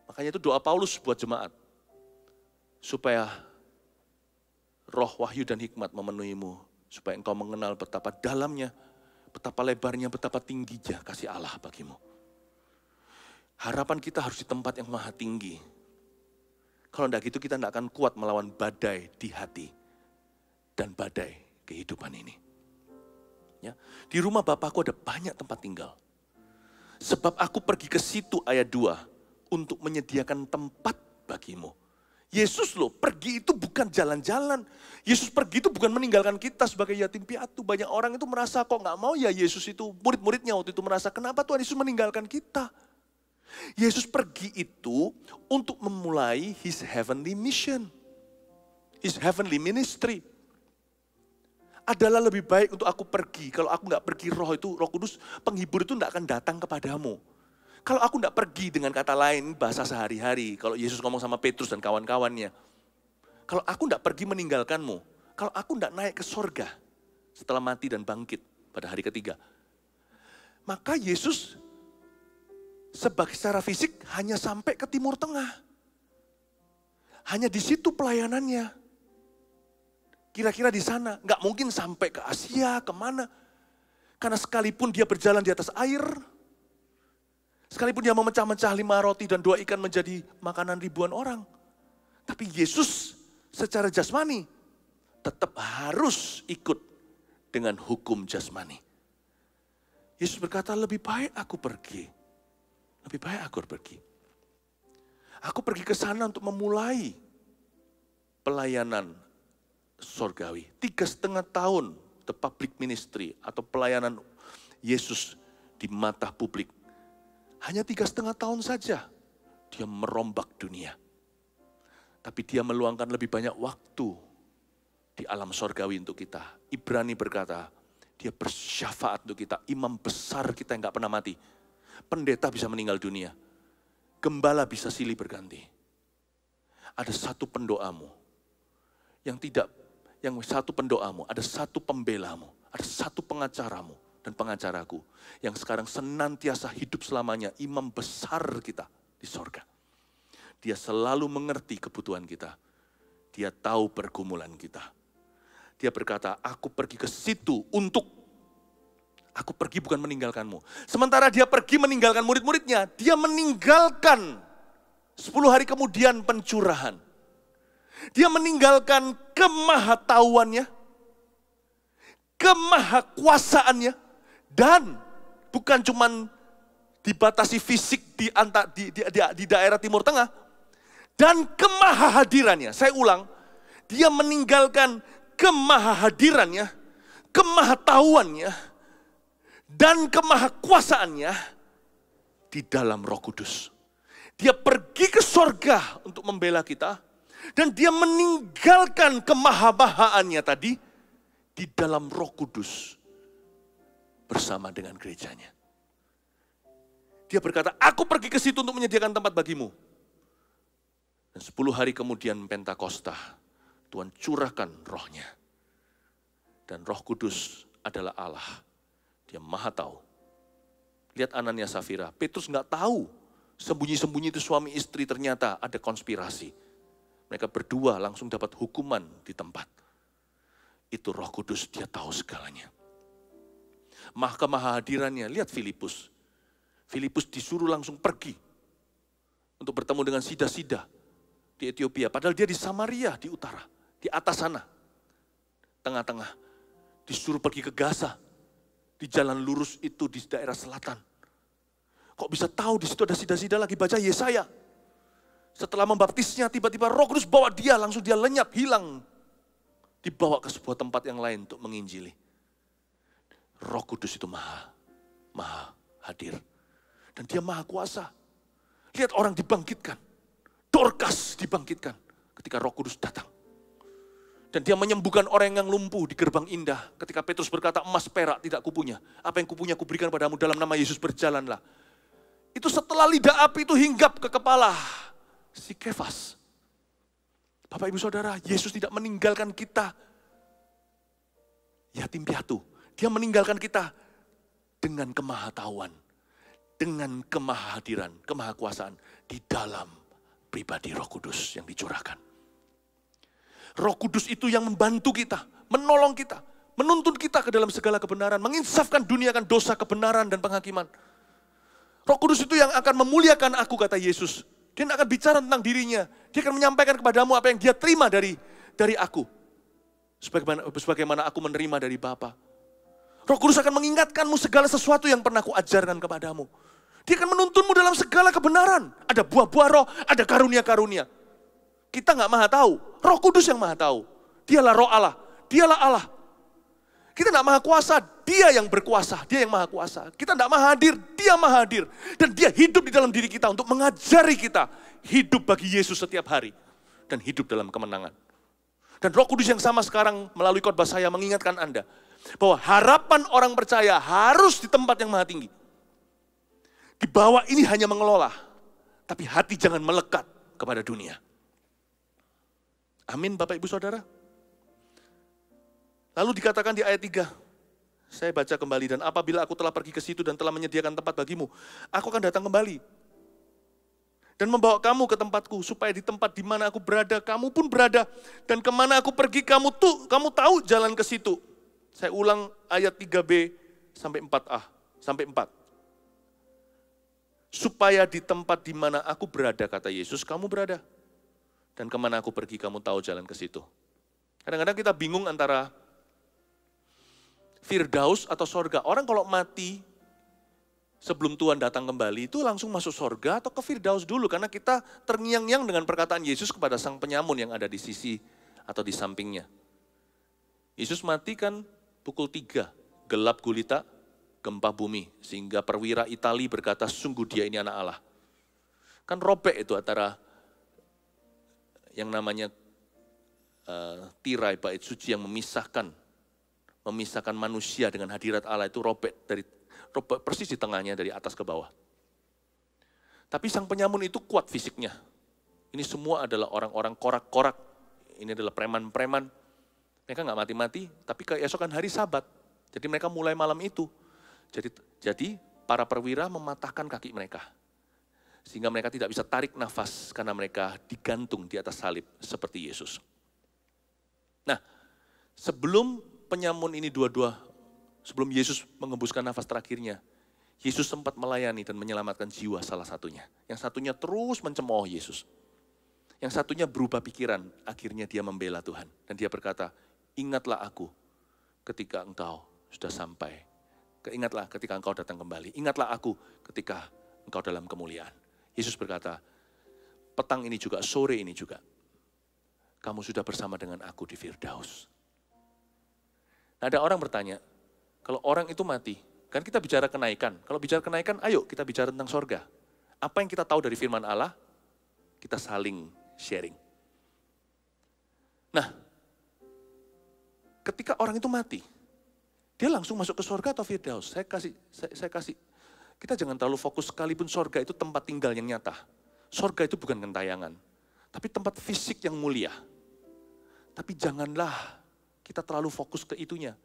Makanya itu doa Paulus buat jemaat. Supaya roh wahyu dan hikmat memenuhimu. Supaya engkau mengenal betapa dalamnya, betapa lebarnya, betapa tingginya kasih Allah bagimu. Harapan kita harus di tempat yang maha tinggi. Kalau tidak gitu kita tidak akan kuat melawan badai di hati. Dan badai kehidupan ini. Ya, di rumah Bapakku ada banyak tempat tinggal. Sebab aku pergi ke situ ayat 2 untuk menyediakan tempat bagimu. Yesus loh pergi itu bukan jalan-jalan. Yesus pergi itu bukan meninggalkan kita sebagai yatim piatu. Banyak orang itu merasa kok nggak mau ya Yesus itu. Murid-muridnya waktu itu merasa kenapa Tuhan Yesus meninggalkan kita. Yesus pergi itu untuk memulai His heavenly mission. His heavenly ministry. Adalah lebih baik untuk aku pergi. Kalau aku nggak pergi Roh Kudus, penghibur itu nggak akan datang kepadamu. Kalau aku nggak pergi dengan kata lain, bahasa sehari-hari. Kalau Yesus ngomong sama Petrus dan kawan-kawannya. Kalau aku nggak pergi meninggalkanmu. Kalau aku nggak naik ke sorga setelah mati dan bangkit pada hari ketiga. Maka Yesus secara fisik hanya sampai ke Timur Tengah. Hanya di situ pelayanannya. Kira-kira di sana, nggak mungkin sampai ke Asia, kemana. Karena sekalipun dia berjalan di atas air, sekalipun dia memecah-mecah 5 roti dan 2 ikan menjadi makanan ribuan orang. Tapi Yesus secara jasmani tetap harus ikut dengan hukum jasmani. Yesus berkata, lebih baik aku pergi. Lebih baik aku pergi. Aku pergi ke sana untuk memulai pelayanan sorgawi. 3,5 tahun the public ministry atau pelayanan Yesus di mata publik. Hanya 3,5 tahun saja dia merombak dunia. Tapi dia meluangkan lebih banyak waktu di alam sorgawi untuk kita. Ibrani berkata, dia bersyafaat untuk kita. Imam besar kita yang gak pernah mati. Pendeta bisa meninggal dunia. Gembala bisa silih berganti. Ada satu pendoamu ada satu pembelamu, ada satu pengacaramu dan pengacaraku yang sekarang senantiasa hidup selamanya, imam besar kita di sorga. Dia selalu mengerti kebutuhan kita. Dia tahu pergumulan kita. Dia berkata, aku pergi ke situ aku pergi bukan meninggalkanmu. Sementara dia pergi meninggalkan murid-muridnya, dia meninggalkan 10 hari kemudian pencurahan. Dia meninggalkan kemahatauannya, kemahakuasaannya, dan bukan cuma dibatasi fisik di daerah Timur Tengah, dan kemahahadirannya. Saya ulang, dia meninggalkan kemahahadirannya, kemahatauannya, dan kemahakuasaannya di dalam Roh Kudus. Dia pergi ke sorga untuk membela kita, dan dia meninggalkan kemahabahaannya tadi di dalam Roh Kudus bersama dengan gerejanya. Dia berkata, aku pergi ke situ untuk menyediakan tempat bagimu. Dan 10 hari kemudian Pentakosta, Tuhan curahkan rohnya. Dan Roh Kudus adalah Allah. Dia maha tahu. Lihat Anania Safira, Petrus nggak tahu. Sembunyi-sembunyi itu suami istri ternyata ada konspirasi. Mereka berdua langsung dapat hukuman di tempat. Itu Roh Kudus, dia tahu segalanya. Kemahadirannya, lihat Filipus. Filipus disuruh langsung pergi untuk bertemu dengan Sida-Sida di Ethiopia. Padahal dia di Samaria, di utara, di atas sana, tengah-tengah. Disuruh pergi ke Gaza, di jalan lurus itu di daerah selatan. Kok bisa tahu di situ ada Sida-Sida lagi baca Yesaya? Setelah membaptisnya, tiba-tiba Roh Kudus bawa dia, langsung dia lenyap, hilang. Dibawa ke sebuah tempat yang lain untuk menginjili. Roh Kudus itu maha hadir. Dan dia maha kuasa. Lihat orang dibangkitkan. Dorcas dibangkitkan ketika Roh Kudus datang. Dan dia menyembuhkan orang yang lumpuh di gerbang indah. Ketika Petrus berkata, emas perak tidak kupunya. Apa yang kupunya kuberikan padamu, dalam nama Yesus berjalanlah. Itu setelah lidah api itu hinggap ke kepala si Kefas. Bapak Ibu Saudara, Yesus tidak meninggalkan kita yatim piatu. Dia meninggalkan kita dengan kemahatauan, dengan kemahadiran, kemahakuasaan di dalam pribadi Roh Kudus yang dicurahkan. Roh Kudus itu yang membantu kita, menolong kita, menuntun kita ke dalam segala kebenaran, menginsafkan dunia akan dosa, kebenaran, dan penghakiman. Roh Kudus itu yang akan memuliakan aku, kata Yesus. Dia akan bicara tentang dirinya. Dia akan menyampaikan kepadamu apa yang dia terima dari aku. Sebagaimana aku menerima dari Bapa. Roh Kudus akan mengingatkanmu segala sesuatu yang pernah aku ajarkan kepadamu. Dia akan menuntunmu dalam segala kebenaran. Ada buah-buah roh, ada karunia-karunia. Kita nggak maha tahu, Roh Kudus yang maha tahu. Dialah Roh Allah, dialah Allah. Kita nggak maha kuasa, dia yang berkuasa, dia yang maha kuasa. Kita nggak maha hadir, dia maha hadir. Dan dia hidup di dalam diri kita untuk mengajari kita hidup bagi Yesus setiap hari. Dan hidup dalam kemenangan. Dan Roh Kudus yang sama sekarang melalui khotbah saya mengingatkan Anda. Bahwa harapan orang percaya harus di tempat yang maha tinggi. Di bawah ini hanya mengelola. Tapi hati jangan melekat kepada dunia. Amin Bapak Ibu Saudara. Lalu dikatakan di ayat 3. Saya baca kembali. Dan apabila aku telah pergi ke situ dan telah menyediakan tempat bagimu. Aku akan datang kembali. Dan membawa kamu ke tempatku. Supaya di tempat di mana aku berada, kamu pun berada. Dan kemana aku pergi, kamu tahu jalan ke situ. Saya ulang ayat 3b sampai 4a, sampai 4. Supaya di tempat di mana aku berada, kata Yesus, kamu berada. Dan kemana aku pergi, kamu tahu jalan ke situ. Kadang-kadang kita bingung antara Firdaus atau sorga. Orang kalau mati sebelum Tuhan datang kembali, itu langsung masuk sorga atau ke Firdaus dulu. Karena kita terngiang-ngiang dengan perkataan Yesus kepada sang penyamun yang ada di sisi atau di sampingnya. Yesus mati kan pukul 3, gelap gulita, gempa bumi. Sehingga perwira Itali berkata, sungguh dia ini anak Allah. Kan robek itu antara yang namanya tirai bait suci yang memisahkan manusia dengan hadirat Allah, itu robek persis di tengahnya dari atas ke bawah. Tapi sang penyamun itu kuat fisiknya. Ini semua adalah orang-orang korak-korak. Ini adalah preman-preman. Mereka nggak mati-mati, tapi keesokan hari Sabat. Jadi mereka mulai malam itu. Jadi para perwira mematahkan kaki mereka. Sehingga mereka tidak bisa tarik nafas karena mereka digantung di atas salib seperti Yesus. Nah, sebelum penyamun ini sebelum Yesus mengembuskan nafas terakhirnya, Yesus sempat melayani dan menyelamatkan jiwa salah satunya. Yang satunya terus mencemooh Yesus. Yang satunya berubah pikiran, akhirnya dia membela Tuhan. Dan dia berkata, ingatlah aku ketika engkau sudah sampai. Ingatlah ketika engkau datang kembali. Ingatlah aku ketika engkau dalam kemuliaan. Yesus berkata, petang ini juga, sore ini juga, kamu sudah bersama dengan aku di Firdaus. Nah, ada orang bertanya, kalau orang itu mati, kan kita bicara kenaikan. Kalau bicara kenaikan, ayo kita bicara tentang sorga. Apa yang kita tahu dari firman Allah, kita saling sharing. Nah, ketika orang itu mati, dia langsung masuk ke sorga atau Firdaus? Saya kasih. Kita jangan terlalu fokus, sekalipun sorga itu tempat tinggal yang nyata. Sorga itu bukan gentayangan, tapi tempat fisik yang mulia. Tapi janganlah kita terlalu fokus ke itunya.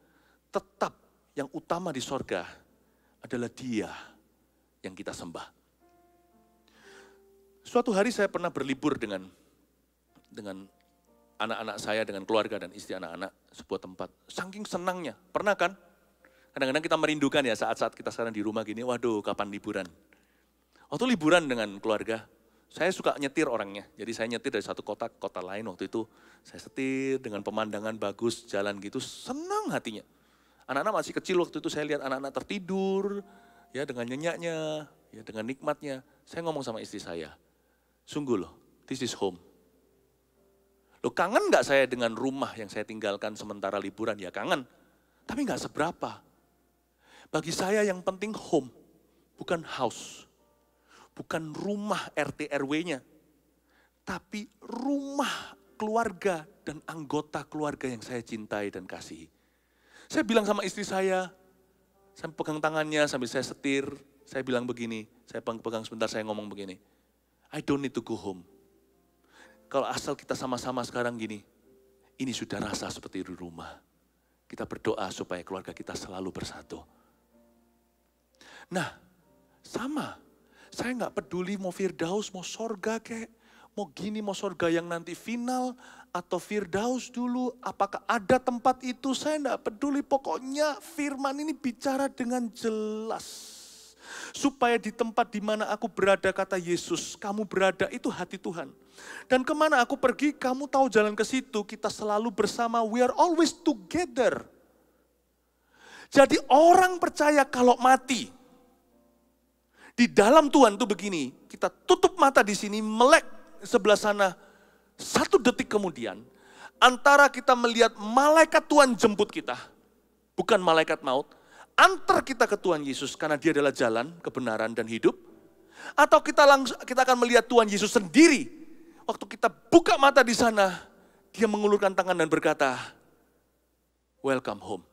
Tetap yang utama di sorga adalah Dia yang kita sembah. Suatu hari saya pernah berlibur dengan anak-anak saya dengan keluarga dan istri anak-anak sebuah tempat. Saking senangnya, pernah kan? Kadang-kadang kita merindukan ya saat-saat kita sekarang di rumah gini, waduh kapan liburan. Waktu liburan dengan keluarga, saya suka nyetir orangnya. Jadi saya nyetir dari satu kota ke kota lain waktu itu. Saya setir dengan pemandangan bagus, jalan gitu, senang hatinya. Anak-anak masih kecil waktu itu saya lihat anak-anak tertidur, ya dengan nyenyaknya, ya dengan nikmatnya. Saya ngomong sama istri saya, sungguh loh, this is home. Loh kangen gak saya dengan rumah yang saya tinggalkan sementara liburan? Ya kangen, tapi gak seberapa. Bagi saya yang penting home, bukan house. Bukan rumah RT RW-nya, tapi rumah keluarga dan anggota keluarga yang saya cintai dan kasihi. Saya bilang sama istri saya pegang tangannya sambil saya setir, saya bilang begini, saya pegang sebentar saya ngomong begini, I don't need to go home. Kalau asal kita sama-sama sekarang gini, ini sudah rasa seperti di rumah. Kita berdoa supaya keluarga kita selalu bersatu. Nah, sama. Saya nggak peduli mau Firdaus, mau sorga kek, mau gini, mau sorga yang nanti final, atau Firdaus dulu, apakah ada tempat itu, saya nggak peduli. Pokoknya firman ini bicara dengan jelas. Supaya di tempat di mana aku berada, kata Yesus, kamu berada itu hati Tuhan. Dan kemana aku pergi, kamu tahu jalan ke situ, kita selalu bersama, we are always together. Jadi orang percaya kalau mati, di dalam Tuhan itu begini, kita tutup mata di sini, melek sebelah sana, 1 detik kemudian, antara kita melihat malaikat Tuhan jemput kita, bukan malaikat maut, antar kita ke Tuhan Yesus karena dia adalah jalan, kebenaran, dan hidup. Atau kita akan melihat Tuhan Yesus sendiri. Waktu kita buka mata di sana, dia mengulurkan tangan dan berkata, welcome home.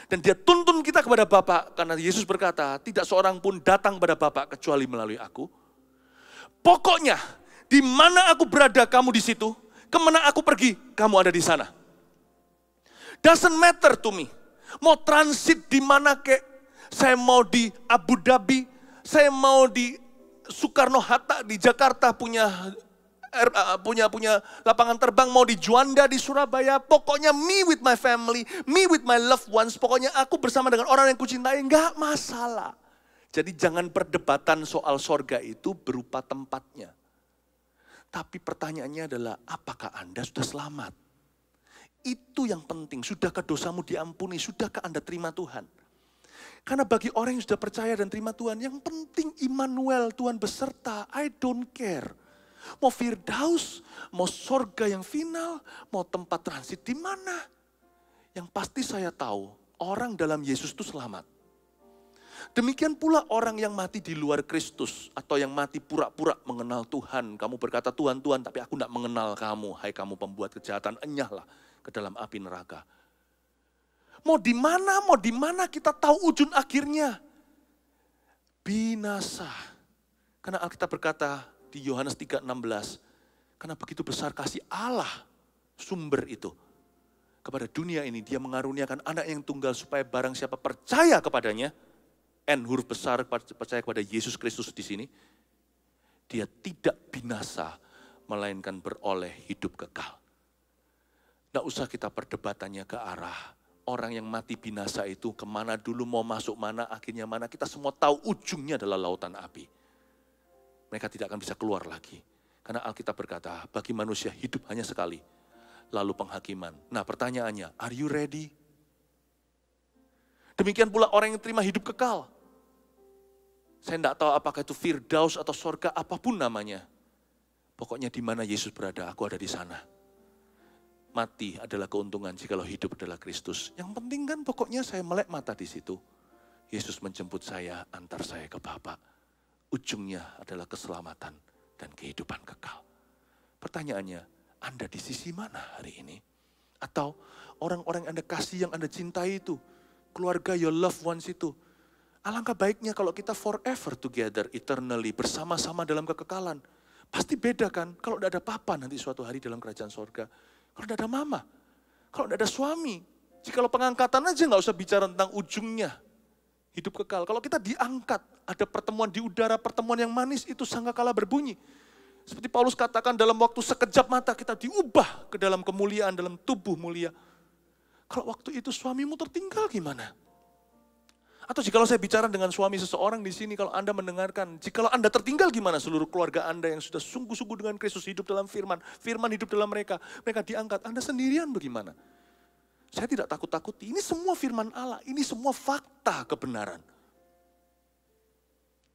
Dan dia tuntun kita kepada Bapa karena Yesus berkata, tidak seorang pun datang kepada Bapa kecuali melalui aku. Pokoknya, di mana aku berada, kamu di situ. Kemana aku pergi, kamu ada di sana. Doesn't matter to me. Mau transit di mana kek, saya mau di Abu Dhabi, saya mau di Soekarno-Hatta di Jakarta punya lapangan terbang, mau di Juanda di Surabaya, pokoknya me with my family, me with my loved ones, pokoknya aku bersama dengan orang yang kucintai, enggak masalah. Jadi jangan perdebatan soal sorga itu berupa tempatnya. Tapi pertanyaannya adalah, apakah Anda sudah selamat? Itu yang penting, sudahkah dosamu diampuni, sudahkah Anda terima Tuhan? Karena bagi orang yang sudah percaya dan terima Tuhan, yang penting Immanuel, Tuhan beserta, I don't care. Mau Firdaus, mau sorga yang final, mau tempat transit di mana. Yang pasti saya tahu, orang dalam Yesus itu selamat. Demikian pula orang yang mati di luar Kristus, atau yang mati pura-pura mengenal Tuhan. Kamu berkata, Tuhan, Tuhan, tapi aku tidak mengenal kamu. Hai kamu pembuat kejahatan, enyahlah ke dalam api neraka. Mau di mana kita tahu ujung akhirnya. Binasa. Karena Alkitab berkata di Yohanes 3:16, karena begitu besar kasih Allah, sumber itu, kepada dunia ini, dia mengaruniakan anak yang tunggal supaya barang siapa percaya kepadanya, N huruf besar percaya kepada Yesus Kristus di sini, dia tidak binasa, melainkan beroleh hidup kekal. Nggak usah kita perdebatannya ke arah orang yang mati binasa itu kemana dulu, mau masuk mana, akhirnya mana. Kita semua tahu ujungnya adalah lautan api. Mereka tidak akan bisa keluar lagi. Karena Alkitab berkata, bagi manusia hidup hanya sekali. Lalu penghakiman. Nah pertanyaannya, are you ready? Demikian pula orang yang terima hidup kekal. Saya tidak tahu apakah itu Firdaus atau sorga, apapun namanya. Pokoknya di mana Yesus berada, aku ada di sana. Mati adalah keuntungan jikalau hidup adalah Kristus. Yang penting kan pokoknya saya melek mata di situ. Yesus menjemput saya, antar saya ke Bapa. Ujungnya adalah keselamatan dan kehidupan kekal. Pertanyaannya, Anda di sisi mana hari ini? Atau orang-orang yang Anda kasih, yang Anda cintai itu, keluarga, your loved ones itu. Alangkah baiknya kalau kita forever together, eternally, bersama-sama dalam kekekalan. Pasti beda kan, kalau tidak ada papa nanti suatu hari dalam kerajaan sorga. Kalau tidak ada mama, kalau tidak ada suami, jikalau pengangkatan aja nggak usah bicara tentang ujungnya. Hidup kekal, kalau kita diangkat, ada pertemuan di udara, pertemuan yang manis itu sangkakala berbunyi. Seperti Paulus katakan, dalam waktu sekejap mata kita diubah ke dalam kemuliaan, dalam tubuh mulia. Kalau waktu itu suamimu tertinggal gimana? Atau jikalau saya bicara dengan suami seseorang di sini, kalau Anda mendengarkan, jikalau Anda tertinggal gimana seluruh keluarga Anda yang sudah sungguh-sungguh dengan Kristus hidup dalam firman, firman hidup dalam mereka diangkat, Anda sendirian bagaimana? Saya tidak takut-takuti, ini semua firman Allah, ini semua fakta kebenaran.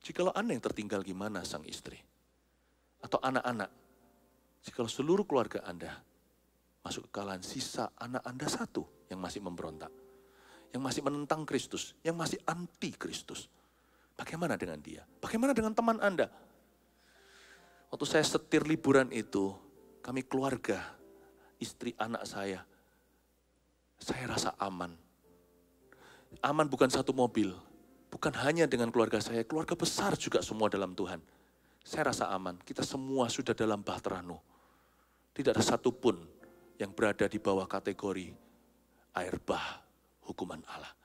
Jikalau Anda yang tertinggal gimana sang istri? Atau anak-anak, jikalau seluruh keluarga Anda masuk ke kekalahan, sisa anak Anda satu yang masih memberontak, yang masih menentang Kristus, yang masih anti Kristus. Bagaimana dengan dia? Bagaimana dengan teman Anda? Waktu saya setir liburan itu, kami keluarga, istri anak saya rasa aman. Aman bukan satu mobil, bukan hanya dengan keluarga saya, keluarga besar juga semua dalam Tuhan. Saya rasa aman, kita semua sudah dalam bahtera Nuh. Tidak ada satupun yang berada di bawah kategori air bah, hukuman Allah.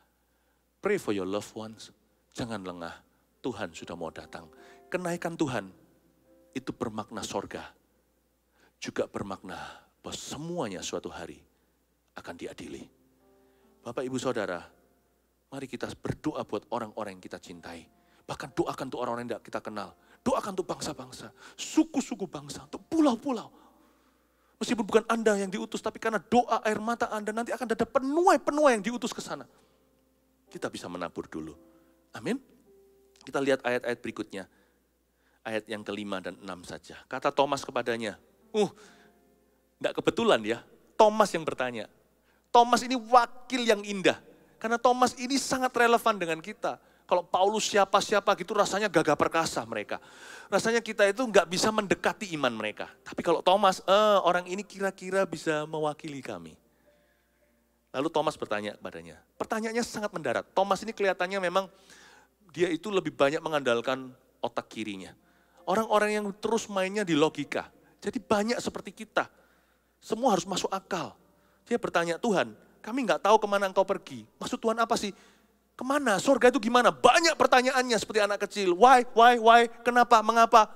Pray for your loved ones, jangan lengah, Tuhan sudah mau datang. Kenaikan Tuhan itu bermakna sorga, juga bermakna bahwa semuanya suatu hari akan diadili. Bapak, Ibu, Saudara, mari kita berdoa buat orang-orang yang kita cintai. Bahkan doakan untuk orang-orang yang tidak kita kenal. Doakan untuk bangsa-bangsa, suku-suku bangsa, untuk pulau-pulau. Meskipun bukan Anda yang diutus, tapi karena doa air mata Anda, nanti akan ada penuai-penuai yang diutus ke sana. Kita bisa menabur dulu. Amin. Kita lihat ayat-ayat berikutnya. Ayat yang ke-5 dan 6 saja. Kata Thomas kepadanya, enggak kebetulan ya, Thomas yang bertanya. Thomas ini wakil yang indah. Karena Thomas ini sangat relevan dengan kita. Kalau Paulus siapa-siapa gitu rasanya gagah perkasa mereka. Rasanya kita itu nggak bisa mendekati iman mereka. Tapi kalau Thomas, orang ini kira-kira bisa mewakili kami. Lalu Thomas bertanya kepadanya. Pertanyaannya sangat mendarat. Thomas ini kelihatannya memang dia itu lebih banyak mengandalkan otak kirinya. Orang-orang yang terus mainnya di logika. Jadi banyak seperti kita. Semua harus masuk akal. Dia bertanya, Tuhan, kami nggak tahu kemana engkau pergi. Maksud Tuhan apa sih? Kemana? Surga itu gimana? Banyak pertanyaannya seperti anak kecil. Why? Kenapa? Mengapa?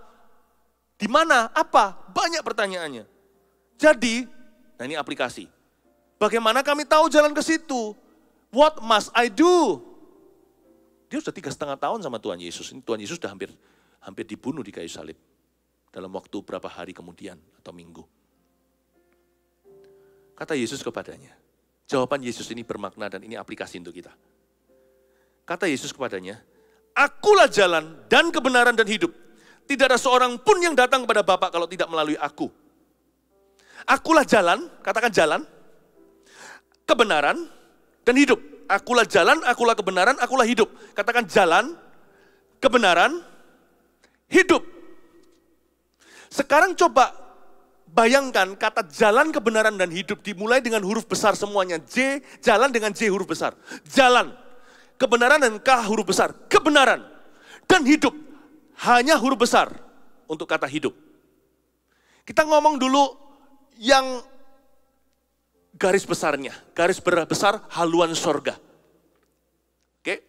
Di mana? Apa? Banyak pertanyaannya. Jadi, nah ini aplikasi. Bagaimana kami tahu jalan ke situ? What must I do? Dia sudah 3,5 tahun sama Tuhan Yesus. Ini Tuhan Yesus sudah hampir dibunuh di kayu salib. Dalam waktu berapa hari kemudian atau minggu. Kata Yesus kepadanya. Jawaban Yesus ini bermakna dan ini aplikasi untuk kita. Kata Yesus kepadanya, Akulah jalan dan kebenaran dan hidup. Tidak ada seorang pun yang datang kepada Bapa kalau tidak melalui aku. Akulah jalan, katakan jalan, kebenaran dan hidup. Akulah jalan, akulah kebenaran, akulah hidup. Katakan jalan, kebenaran, hidup. Sekarang coba bayangkan kata jalan, kebenaran, dan hidup dimulai dengan huruf besar semuanya. J, jalan dengan J huruf besar. Jalan. Kebenaran dan K huruf besar, kebenaran. Dan hidup, hanya huruf besar untuk kata hidup. Kita ngomong dulu yang garis besarnya, garis besar haluan sorga. Oke,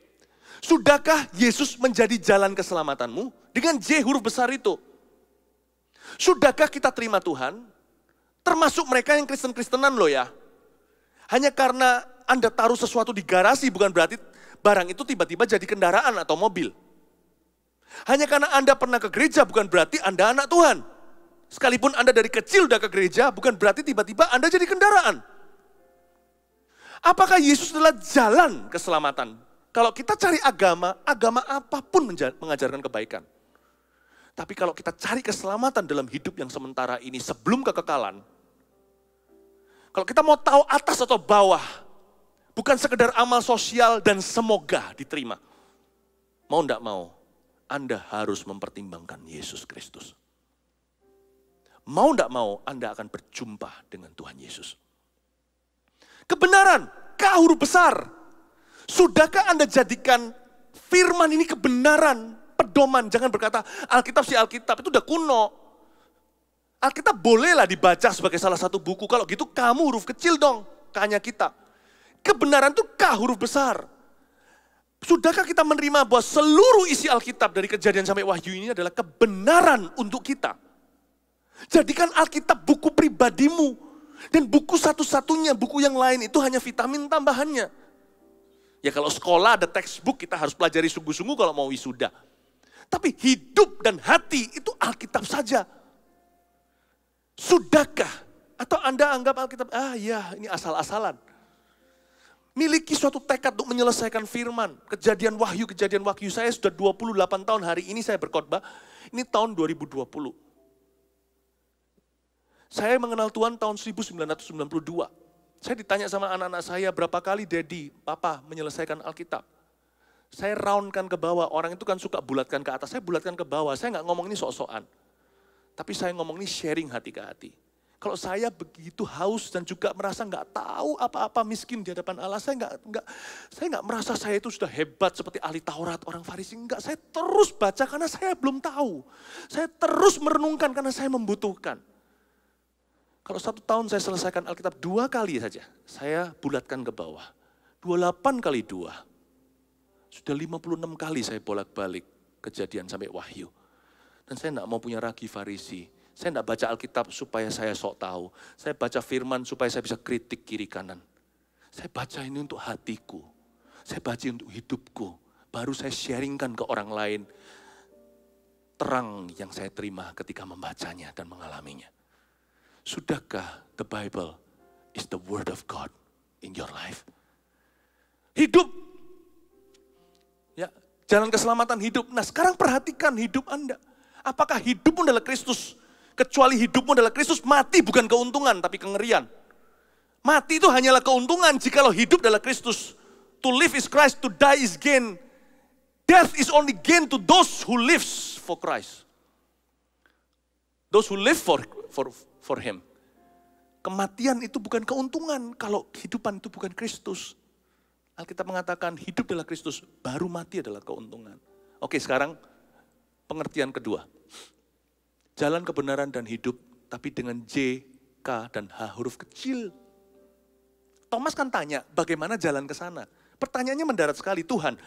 sudahkah Yesus menjadi jalan keselamatanmu dengan J huruf besar itu? Sudahkah kita terima Tuhan? Termasuk mereka yang Kristen-Kristenan loh ya. Hanya karena Anda taruh sesuatu di garasi bukan berarti barang itu tiba-tiba jadi kendaraan atau mobil. Hanya karena Anda pernah ke gereja bukan berarti Anda anak Tuhan. Sekalipun Anda dari kecil udah ke gereja bukan berarti tiba-tiba Anda jadi kendaraan. Apakah Yesus adalah jalan keselamatan? Kalau kita cari agama apapun mengajarkan kebaikan. Tapi kalau kita cari keselamatan dalam hidup yang sementara ini sebelum kekekalan, kalau kita mau tahu atas atau bawah, bukan sekedar amal sosial dan semoga diterima. Mau enggak mau, Anda harus mempertimbangkan Yesus Kristus. Mau enggak mau, Anda akan berjumpa dengan Tuhan Yesus. Kebenaran, K huruf besar. Sudahkah Anda jadikan firman ini kebenaran, pedoman? Jangan berkata, Alkitab si Alkitab, itu udah kuno. Alkitab bolehlah dibaca sebagai salah satu buku. Kalau gitu kamu huruf kecil dong, K-nya kita. Kebenaran itu K huruf besar. Sudahkah kita menerima bahwa seluruh isi Alkitab dari Kejadian sampai Wahyu ini adalah kebenaran untuk kita? Jadikan Alkitab buku pribadimu. Dan buku satu-satunya, buku yang lain itu hanya vitamin tambahannya. Ya kalau sekolah ada textbook, kita harus pelajari sungguh-sungguh kalau mau wisuda. Tapi hidup dan hati itu Alkitab saja. Sudahkah? Atau Anda anggap Alkitab, ya ini asal-asalan. Miliki suatu tekad untuk menyelesaikan firman. Kejadian Wahyu. Saya sudah 28 tahun hari ini saya berkhotbah. Ini tahun 2020. Saya mengenal Tuhan tahun 1992. Saya ditanya sama anak-anak saya, berapa kali Daddy, Papa menyelesaikan Alkitab. Saya roundkan ke bawah, orang itu kan suka bulatkan ke atas, saya bulatkan ke bawah. Saya nggak ngomong ini sok-sokan. Tapi saya ngomong ini sharing hati ke hati. Kalau saya begitu haus dan juga merasa nggak tahu apa-apa, miskin di hadapan Allah, saya nggak merasa saya itu sudah hebat seperti ahli Taurat, orang Farisi. Enggak, saya terus baca karena saya belum tahu. Saya terus merenungkan karena saya membutuhkan. Kalau 1 tahun saya selesaikan Alkitab 2 kali saja, saya bulatkan ke bawah. 28 kali 2. Sudah 56 kali saya bolak-balik Kejadian sampai Wahyu. Dan saya enggak mau punya ragi Farisi. Saya enggak baca Alkitab supaya saya sok tahu. Saya baca firman supaya saya bisa kritik kiri kanan. Saya baca ini untuk hatiku. Saya baca untuk hidupku. Baru saya sharingkan ke orang lain terang yang saya terima ketika membacanya dan mengalaminya. Sudahkah the Bible is the word of God in your life? Hidup. Ya, jalan keselamatan hidup. Nah, sekarang perhatikan hidup Anda. Apakah hidupmu adalah Kristus? Kecuali hidupmu adalah Kristus, mati bukan keuntungan tapi kengerian. Mati itu hanyalah keuntungan jikalau hidup adalah Kristus. To live is Christ, to die is gain. Death is only gain to those who lives for Christ. Those who live for Him. Kematian itu bukan keuntungan kalau kehidupan itu bukan Kristus. Alkitab mengatakan hidup adalah Kristus, baru mati adalah keuntungan. Oke, sekarang pengertian kedua. Jalan kebenaran dan hidup, tapi dengan J, K, dan H huruf kecil. Thomas kan tanya, bagaimana jalan ke sana? Pertanyaannya mendarat sekali, Tuhan,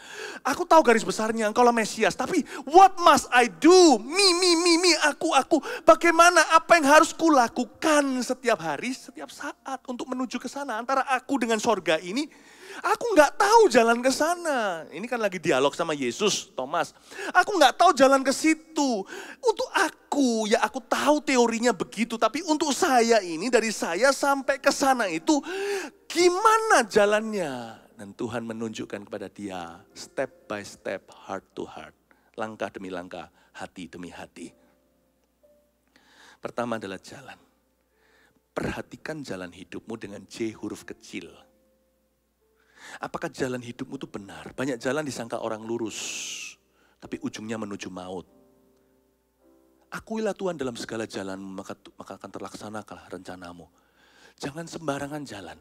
aku tahu garis besarnya, Engkaulah Mesias, tapi what must I do? Me, aku. Bagaimana, apa yang harus kulakukan setiap hari, setiap saat untuk menuju ke sana? Antara aku dengan sorga ini, aku nggak tahu jalan ke sana. Ini kan lagi dialog sama Yesus, Thomas. Aku nggak tahu jalan ke situ. Untuk aku, ya aku tahu teorinya begitu, tapi untuk saya ini, dari saya sampai ke sana itu, gimana jalannya? Dan Tuhan menunjukkan kepada dia step by step, heart to heart. Langkah demi langkah, hati demi hati. Pertama adalah jalan. Perhatikan jalan hidupmu dengan J huruf kecil. Apakah jalan hidupmu itu benar? Banyak jalan disangka orang lurus, tapi ujungnya menuju maut. Akuilah Tuhan dalam segala jalan, maka akan terlaksanakanlah rencanamu. Jangan sembarangan jalan.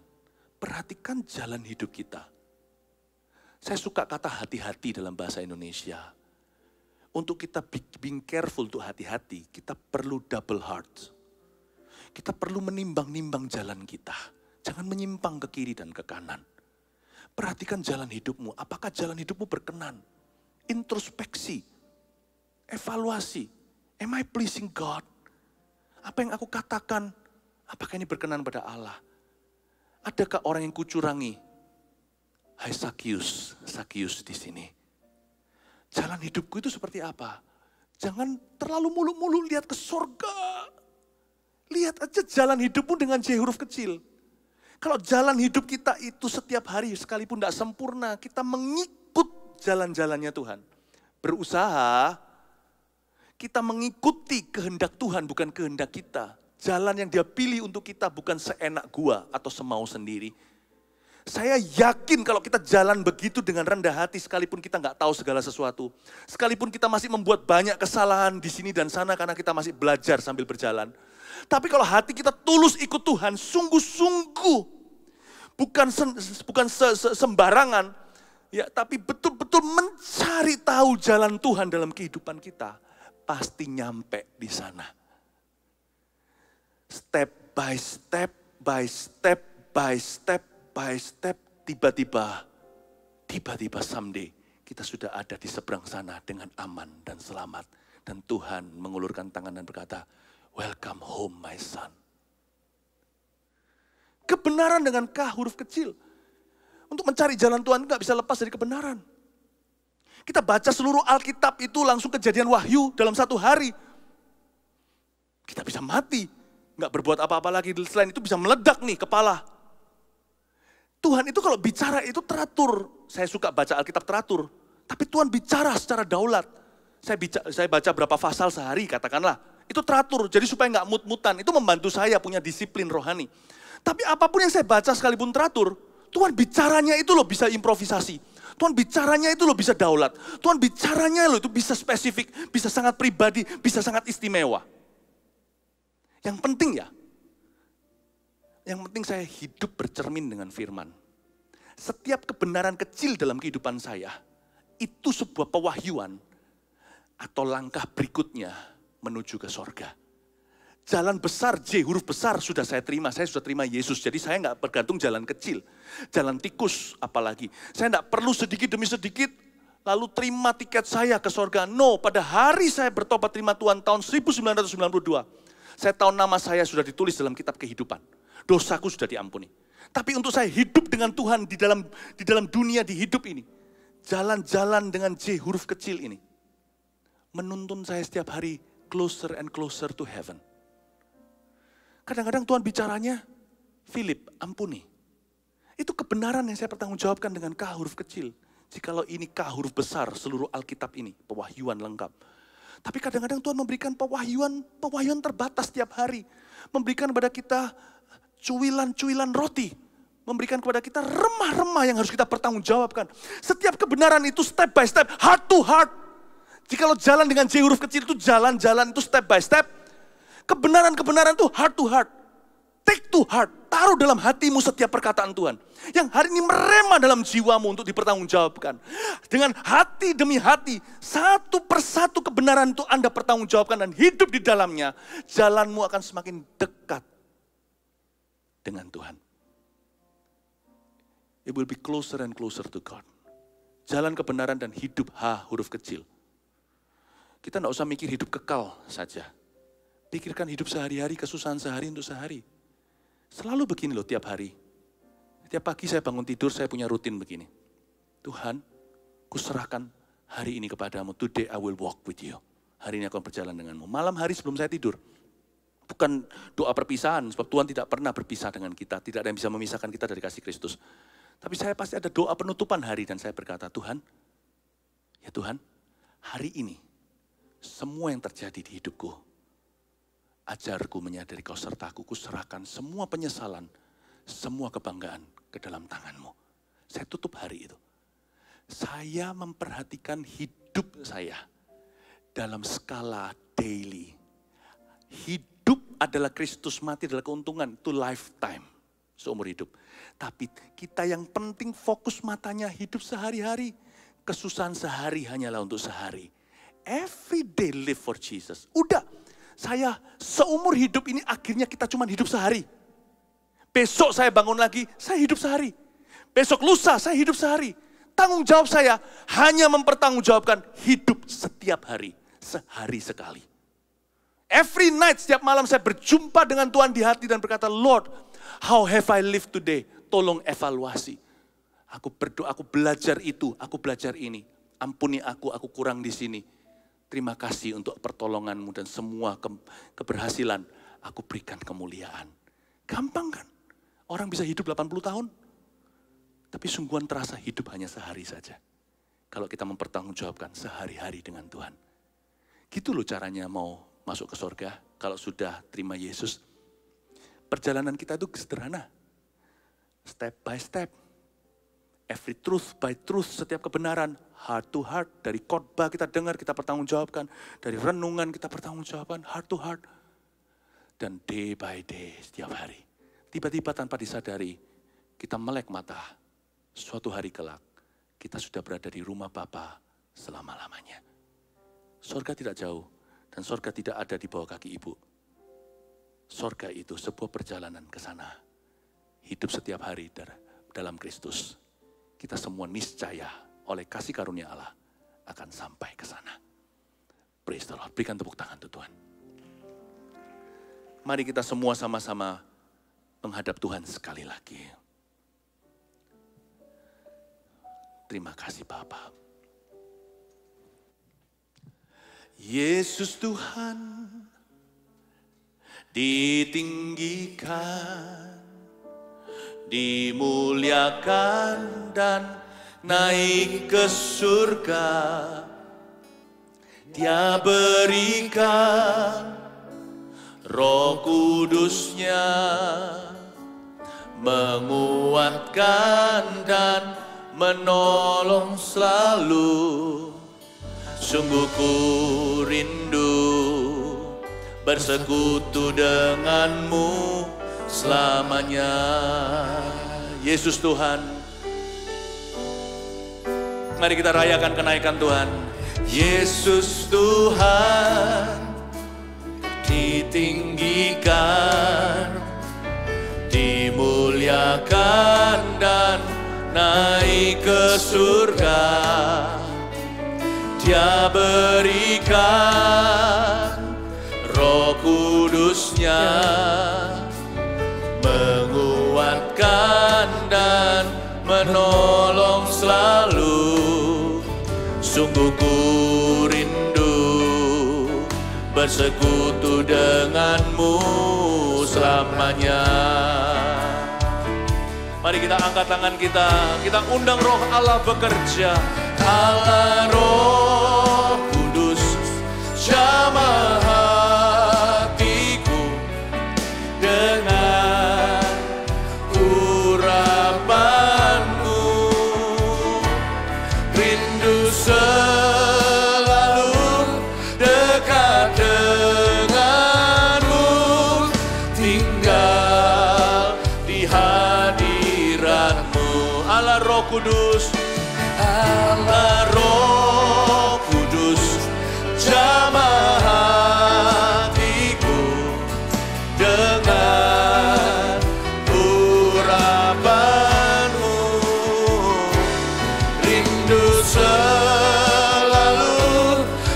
Perhatikan jalan hidup kita. Saya suka kata hati-hati dalam bahasa Indonesia. Untuk kita being careful untuk hati-hati, kita perlu double heart. Kita perlu menimbang-nimbang jalan kita. Jangan menyimpang ke kiri dan ke kanan. Perhatikan jalan hidupmu. Apakah jalan hidupmu berkenan? Introspeksi. Evaluasi. Am I pleasing God? Apa yang aku katakan? Apakah ini berkenan pada Allah? Adakah orang yang kucurangi? Hai Sakius di sini. Jalan hidupku itu seperti apa? Jangan terlalu mulu-mulu lihat ke surga. Lihat aja jalan hidupmu dengan J huruf kecil. Kalau jalan hidup kita itu setiap hari sekalipun tidak sempurna, kita mengikut jalan-jalannya Tuhan. Berusaha, kita mengikuti kehendak Tuhan bukan kehendak kita. Jalan yang dia pilih untuk kita bukan seenak gua atau semau sendiri. Saya yakin kalau kita jalan begitu dengan rendah hati sekalipun kita nggak tahu segala sesuatu. Sekalipun kita masih membuat banyak kesalahan di sini dan sana karena kita masih belajar sambil berjalan. Tapi kalau hati kita tulus ikut Tuhan, sungguh-sungguh, bukan sembarangan, ya, tapi betul-betul mencari tahu jalan Tuhan dalam kehidupan kita, pasti nyampe di sana. Step by step, tiba-tiba someday kita sudah ada di seberang sana dengan aman dan selamat. Dan Tuhan mengulurkan tangan dan berkata, Welcome home my son. Kebenaran dengan K huruf kecil. Untuk mencari jalan Tuhan nggak bisa lepas dari kebenaran. Kita baca seluruh Alkitab itu langsung kejadian wahyu dalam satu hari. Kita bisa mati. Nggak berbuat apa-apa lagi. Selain itu bisa meledak nih kepala. Tuhan itu kalau bicara itu teratur. Saya suka baca Alkitab teratur. Tapi Tuhan bicara secara daulat. Saya baca berapa pasal sehari katakanlah. Itu teratur. Jadi supaya nggak mut-mutan. Itu membantu saya punya disiplin rohani. Tapi apapun yang saya baca sekalipun teratur. Tuhan bicaranya itu loh bisa improvisasi. Tuhan bicaranya itu loh bisa daulat. Tuhan bicaranya loh itu bisa spesifik. Bisa sangat pribadi. Bisa sangat istimewa. Yang penting ya. Yang penting saya hidup bercermin dengan firman. Setiap kebenaran kecil dalam kehidupan saya. Itu sebuah pewahyuan. Atau langkah berikutnya menuju ke sorga. Jalan besar, J huruf besar sudah saya terima terima Yesus. Jadi saya nggak bergantung jalan kecil, jalan tikus apalagi. Saya nggak perlu sedikit demi sedikit lalu terima tiket saya ke sorga. No, pada hari saya bertobat terima Tuhan tahun 1992. Saya tahu nama saya sudah ditulis dalam kitab kehidupan. Dosaku sudah diampuni. Tapi untuk saya hidup dengan Tuhan di dalam dunia, di hidup ini. Jalan-jalan dengan J huruf kecil ini. Menuntun saya setiap hari closer and closer to heaven. Kadang-kadang Tuhan bicaranya, Philip, ampuni. Itu kebenaran yang saya pertanggungjawabkan dengan K huruf kecil. Jikalau ini K huruf besar seluruh Alkitab ini, pewahyuan lengkap. Tapi kadang-kadang Tuhan memberikan pewahyuan terbatas setiap hari. Memberikan kepada kita cuilan-cuilan roti. Memberikan kepada kita remah-remah yang harus kita pertanggungjawabkan. Setiap kebenaran itu step by step, heart to heart. Jikalau jalan dengan J huruf kecil itu jalan-jalan itu step by step. Kebenaran-kebenaran itu heart to heart. Take to heart. Taruh dalam hatimu setiap perkataan Tuhan. Yang hari ini merema dalam jiwamu untuk dipertanggungjawabkan. Dengan hati demi hati. Satu persatu kebenaran itu Anda pertanggungjawabkan dan hidup di dalamnya. Jalanmu akan semakin dekat dengan Tuhan. It will be closer and closer to God. Jalan kebenaran dan hidup H huruf kecil. Kita tidak usah mikir hidup kekal saja. Pikirkan hidup sehari-hari, kesusahan sehari untuk sehari. Selalu begini loh tiap hari. Tiap pagi saya bangun tidur, saya punya rutin begini. Tuhan, kuserahkan hari ini kepadamu. Today I will walk with you. Hari ini aku akan berjalan denganmu. Malam hari sebelum saya tidur. Bukan doa perpisahan, sebab Tuhan tidak pernah berpisah dengan kita. Tidak ada yang bisa memisahkan kita dari kasih Kristus. Tapi saya pasti ada doa penutupan hari dan saya berkata, Tuhan, ya Tuhan, hari ini semua yang terjadi di hidupku, ajarku menyadari kau sertaku, kuserahkan semua penyesalan, semua kebanggaan ke dalam tanganmu. Saya tutup hari itu. Saya memperhatikan hidup saya dalam skala daily. Hidup adalah Kristus, mati adalah keuntungan, itu lifetime, seumur hidup. Tapi kita yang penting fokus matanya hidup sehari-hari. Kesusahan sehari hanyalah untuk sehari. Every day live for Jesus. Udah. Saya seumur hidup ini akhirnya kita cuma hidup sehari. Besok saya bangun lagi, saya hidup sehari. Besok lusa saya hidup sehari. Tanggung jawab saya hanya mempertanggungjawabkan hidup setiap hari. Sehari sekali. Every night, setiap malam saya berjumpa dengan Tuhan di hati dan berkata, Lord, how have I lived today? Tolong evaluasi. Aku berdoa, aku belajar itu, aku belajar ini. Ampuni aku kurang di sini. Terima kasih untuk pertolonganmu dan semua keberhasilan. Aku berikan kemuliaan. Gampang kan? Orang bisa hidup 80 tahun. Tapi sungguhan terasa hidup hanya sehari saja. Kalau kita mempertanggungjawabkan sehari-hari dengan Tuhan. Gitu loh caranya mau masuk ke surga. Kalau sudah terima Yesus. Perjalanan kita itu sederhana. Step by step. Every truth by truth, setiap kebenaran, heart to heart. Dari khotbah kita dengar, kita pertanggungjawabkan. Dari renungan kita pertanggungjawabkan, heart to heart. Dan day by day, setiap hari. Tiba-tiba tanpa disadari, kita melek mata. Suatu hari kelak, kita sudah berada di rumah Bapa selama-lamanya. Surga tidak jauh, dan surga tidak ada di bawah kaki ibu. Surga itu sebuah perjalanan ke sana. Hidup setiap hari dalam Kristus. Kita semua niscaya oleh kasih karunia Allah akan sampai ke sana. Praise the Lord. Berikan tepuk tangan untuk Tuhan. Mari kita semua sama-sama menghadap Tuhan sekali lagi. Terima kasih Bapa. Yesus Tuhan ditinggikan, dimuliakan dan naik ke surga. Dia berikan Roh Kudus-Nya, menguatkan dan menolong selalu. Sungguh ku rindu bersekutu denganmu selamanya. Yesus Tuhan, mari kita rayakan kenaikan Tuhan. Yesus Tuhan ditinggikan, dimuliakan dan naik ke surga. Dia berikan Roh Kudus-Nya, menguatkan dan menolong selalu. Sungguh ku rindu bersekutu denganmu selamanya. Mari kita angkat tangan kita undang Roh Allah bekerja. Allah Roh Kudus, jamah hatiku dengan urapanmu. Rindu selalu dekat denganmu, tinggal di hadiratmu. Allah Roh Kudus, Allah Roh Kudus, jamah hatiku dengan urapanmu. Rindu selalu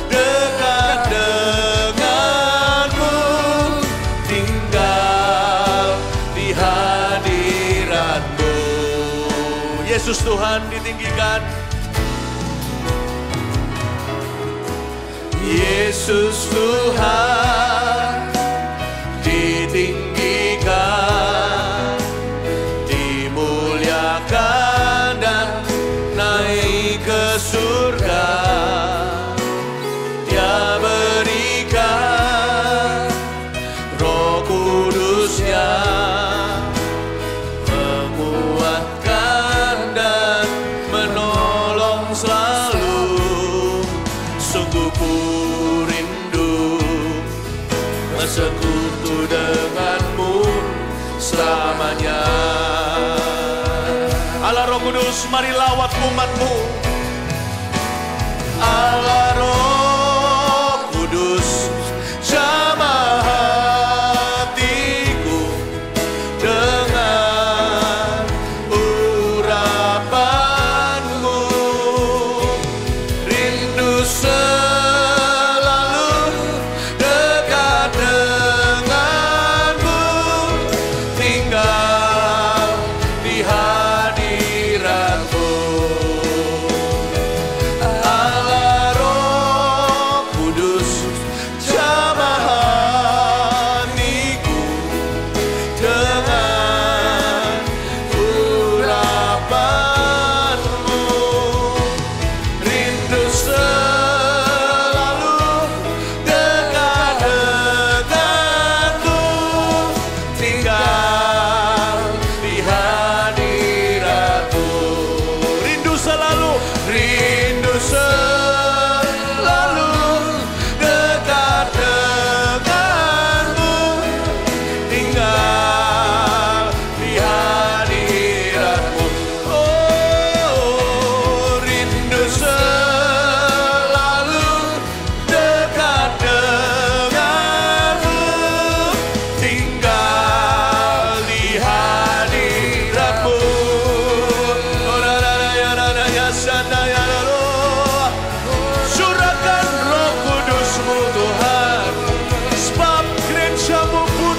dekat denganmu, tinggal di hadiratmu. Yesus Tuhan ditinggikan, Yesus Tuhan ditinggikan, dimuliakan dan naik ke surga. Dia berikan Roh Kudus-Nya, menguatkan dan menolong selalu. Sungguh ku rindu bersekutu denganmu selamanya. Allah Roh Kudus, mari lawat umatmu. Allah Roh Kudus, jamah hatiku dengan urapanmu. Rindu selalu dekat denganmu, tinggal di hadiratmu. Allah Roh Kudus, jamah hatiku dengan urapanmu. Rindu selalu dekat denganmu, tinggal di hadiratmu. Rindu selalu dekat denganmu, tinggal di hadiratmu. Oh, rindu selalu dekat denganmu, tinggal di hadiratmu. Surahkan Roh Kudus-Mu Tuhan, sebab gereja-Mu pun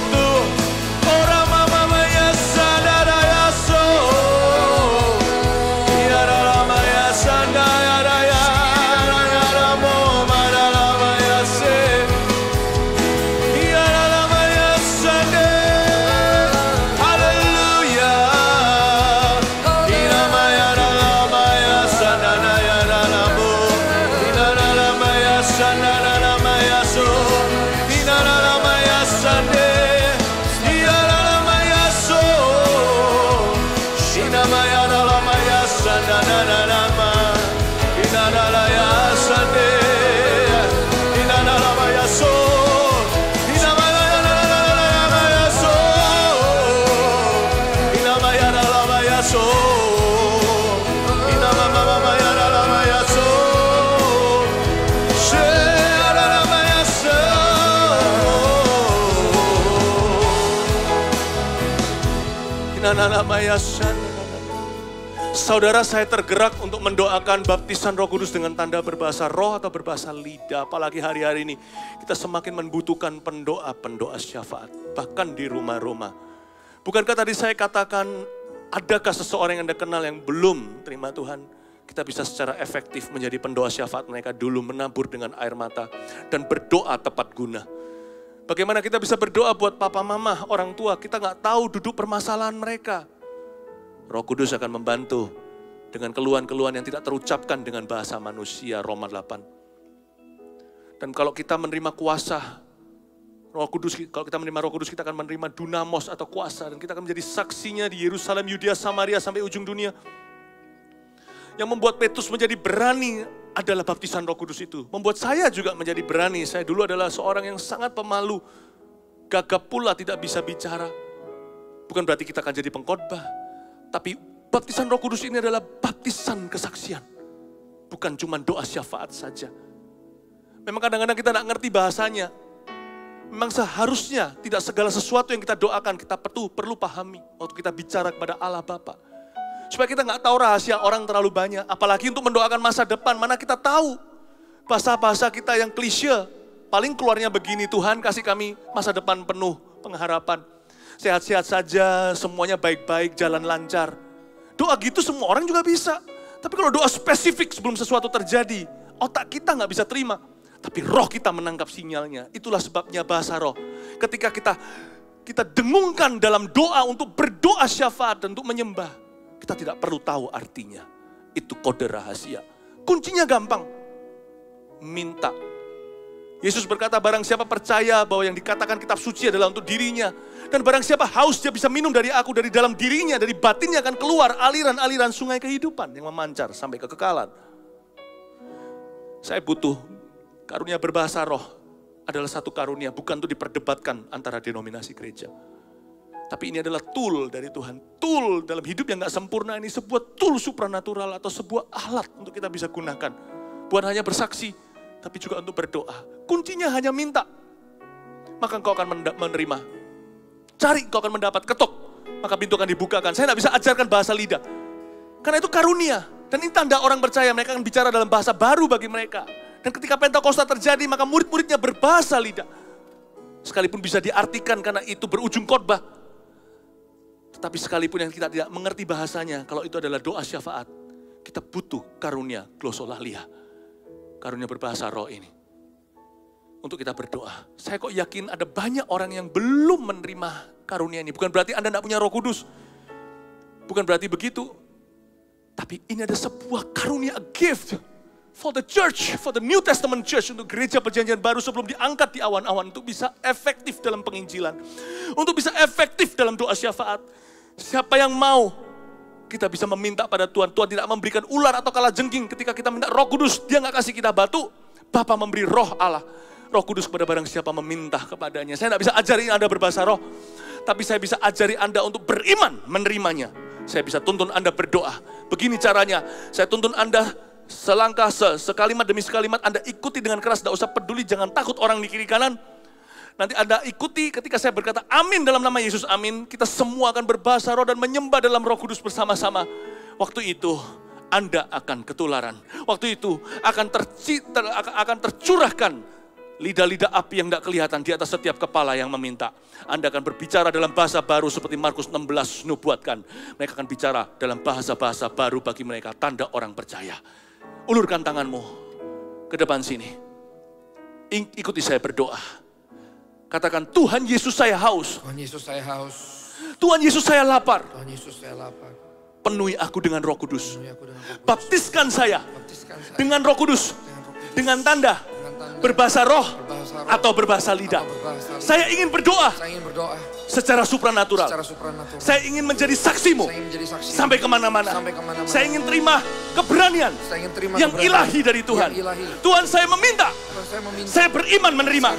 Saudara, saya tergerak untuk mendoakan baptisan Roh Kudus dengan tanda berbahasa roh atau berbahasa lidah. Apalagi hari-hari ini kita semakin membutuhkan pendoa syafaat. Bahkan di rumah-rumah. Bukankah tadi saya katakan, adakah seseorang yang Anda kenal yang belum terima Tuhan? Kita bisa secara efektif menjadi pendoa syafaat mereka dulu, menabur dengan air mata dan berdoa tepat guna. Bagaimana kita bisa berdoa buat papa mama, orang tua, kita nggak tahu duduk permasalahan mereka. Roh Kudus akan membantu dengan keluhan-keluhan yang tidak terucapkan dengan bahasa manusia, Roma 8. Dan kalau kita menerima kuasa Roh Kudus, kalau kita menerima Roh Kudus, kita akan menerima dunamos atau kuasa. Dan kita akan menjadi saksinya di Yerusalem, Yudea, Samaria, sampai ujung dunia. Yang membuat Petrus menjadi berani adalah baptisan Roh Kudus itu. Membuat saya juga menjadi berani. Saya dulu adalah seorang yang sangat pemalu. Gagap pula tidak bisa bicara. Bukan berarti kita akan jadi pengkhotbah. Tapi baptisan Roh Kudus ini adalah baptisan kesaksian. Bukan cuma doa syafaat saja. Memang kadang-kadang kita tidak ngerti bahasanya. Memang seharusnya tidak segala sesuatu yang kita doakan kita perlu pahami. Waktu kita bicara kepada Allah Bapa. Supaya kita nggak tahu rahasia orang terlalu banyak. Apalagi untuk mendoakan masa depan. Mana kita tahu bahasa-bahasa kita yang klise. Paling keluarnya begini, Tuhan kasih kami masa depan penuh pengharapan. Sehat-sehat saja, semuanya baik-baik, jalan lancar. Doa gitu semua orang juga bisa. Tapi kalau doa spesifik sebelum sesuatu terjadi, otak kita nggak bisa terima. Tapi roh kita menangkap sinyalnya. Itulah sebabnya bahasa roh. Ketika kita dengungkan dalam doa untuk berdoa syafaat dan untuk menyembah, kita tidak perlu tahu artinya. Itu kode rahasia. Kuncinya gampang. Minta. Yesus berkata, barang siapa percaya bahwa yang dikatakan kitab suci adalah untuk dirinya. Dan barang siapa haus, dia bisa minum dari aku, dari dalam dirinya, dari batinnya akan keluar aliran-aliran sungai kehidupan yang memancar sampai kekekalan. Saya butuh karunia berbahasa roh adalah satu karunia, bukan untuk diperdebatkan antara denominasi gereja. Tapi ini adalah tool dari Tuhan. Tool dalam hidup yang gak sempurna ini, sebuah tool supranatural atau sebuah alat untuk kita bisa gunakan. Bukan hanya bersaksi, tapi juga untuk berdoa. Kuncinya hanya minta. Maka engkau akan menerima. Cari, engkau akan mendapat. Ketok, maka pintu akan dibukakan. Saya tidak bisa ajarkan bahasa lidah. Karena itu karunia. Dan ini tanda orang percaya, mereka akan bicara dalam bahasa baru bagi mereka. Dan ketika Pentakosta terjadi, maka murid-muridnya berbahasa lidah. Sekalipun bisa diartikan karena itu berujung khotbah. Tetapi sekalipun yang kita tidak mengerti bahasanya, kalau itu adalah doa syafaat, kita butuh karunia glosolalia. Karunia berbahasa roh ini. Untuk kita berdoa. Saya kok yakin ada banyak orang yang belum menerima karunia ini. Bukan berarti Anda tidak punya Roh Kudus. Bukan berarti begitu. Tapi ini ada sebuah karunia, a gift. For the church, for the New Testament church. Untuk gereja perjanjian baru sebelum diangkat di awan-awan. Untuk bisa efektif dalam penginjilan. Untuk bisa efektif dalam doa syafaat. Siapa yang mau, kita bisa meminta pada Tuhan. Tuhan tidak memberikan ular atau kalajengking. Ketika kita minta Roh Kudus, dia nggak kasih kita batu. Bapa memberi roh Allah. Roh Kudus kepada barang siapa meminta kepadanya. Saya tidak bisa ajari Anda berbahasa roh. Tapi saya bisa ajari Anda untuk beriman menerimanya. Saya bisa tuntun Anda berdoa. Begini caranya. Saya tuntun Anda selangkah, sekalimat demi sekalimat. Anda ikuti dengan keras. Tidak usah peduli, jangan takut orang di kiri kanan. Nanti Anda ikuti ketika saya berkata amin dalam nama Yesus, amin. Kita semua akan berbahasa roh dan menyembah dalam Roh Kudus bersama-sama. Waktu itu Anda akan ketularan. Waktu itu akan tercurahkan lidah-lidah api yang tidak kelihatan di atas setiap kepala yang meminta. Anda akan berbicara dalam bahasa baru seperti Markus 16 nubuatkan. Mereka akan bicara dalam bahasa-bahasa baru bagi mereka. Tanda orang percaya. Ulurkan tanganmu ke depan sini. Ikuti saya berdoa. Katakan, Tuhan Yesus saya haus. Tuhan Yesus saya haus. Tuhan Yesus saya lapar. Tuhan Yesus saya lapar. Penuhi aku dengan Roh Kudus. Penuhi aku dengan Roh Kudus. Baptiskan saya dengan Roh Kudus. Dengan tanda berbahasa roh atau berbahasa lidah. Saya ingin berdoa secara supranatural. Saya ingin menjadi saksimu sampai kemana-mana. Saya ingin terima keberanian yang ilahi dari Tuhan. Tuhan, saya meminta, saya beriman menerima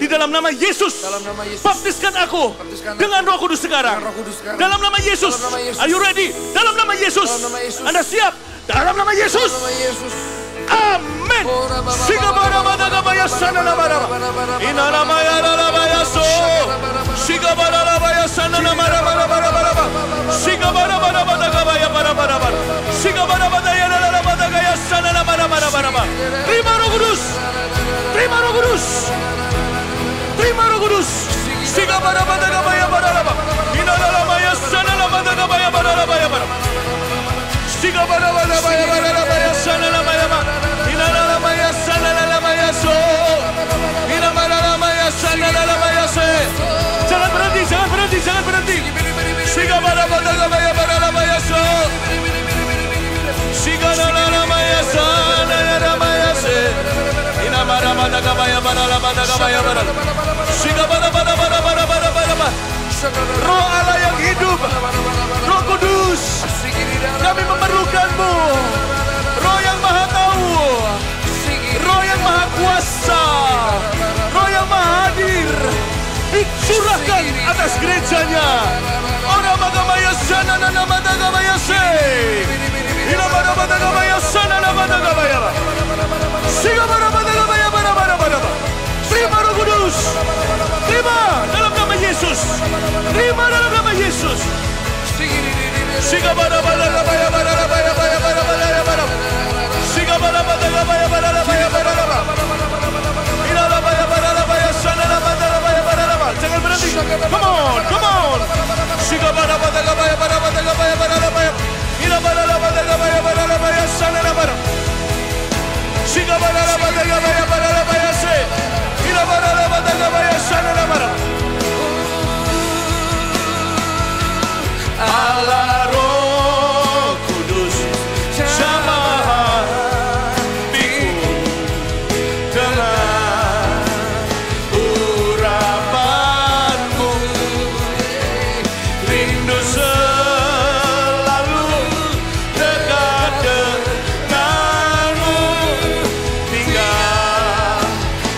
di dalam nama Yesus. Baptiskan aku dengan Roh Kudus sekarang. Dalam nama Yesus. Are you ready? Dalam nama Yesus. Anda siap? Dalam nama Yesus. Amin. Jangan berhenti, jangan berhenti, jangan berhenti. Roh Allah yang hidup, Roh Kudus, kami memerlukan-Mu. Roh yang Maha Tahu, Roh yang Maha Kuasa, Roh yang Maha Hadir, dicurahkan atas gerejanya. Orang magamaya sana nana magamaya se, ila magamaya sana nana magamaya. Siga magamaya bara. Terima Roh Kudus, terima dalam nama Yesus, terima dalam nama Yesus. Siga bara. Siga bara. Jangan berhenti. Come on. Siga bara. Ila bara sana bara. Siga bara se. Ila bara sana bara. Allah Roh Kudus jamah hatiku dengan urapanmu, rindu selalu dekat denganmu, tinggal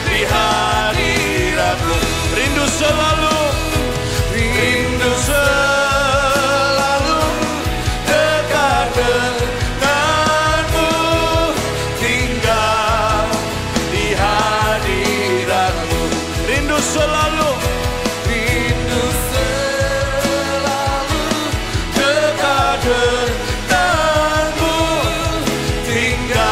di hadiratmu, rindu selalu dekat denganmu, tinggal di hadiratmu, rindu selalu dekat denganmu, tinggal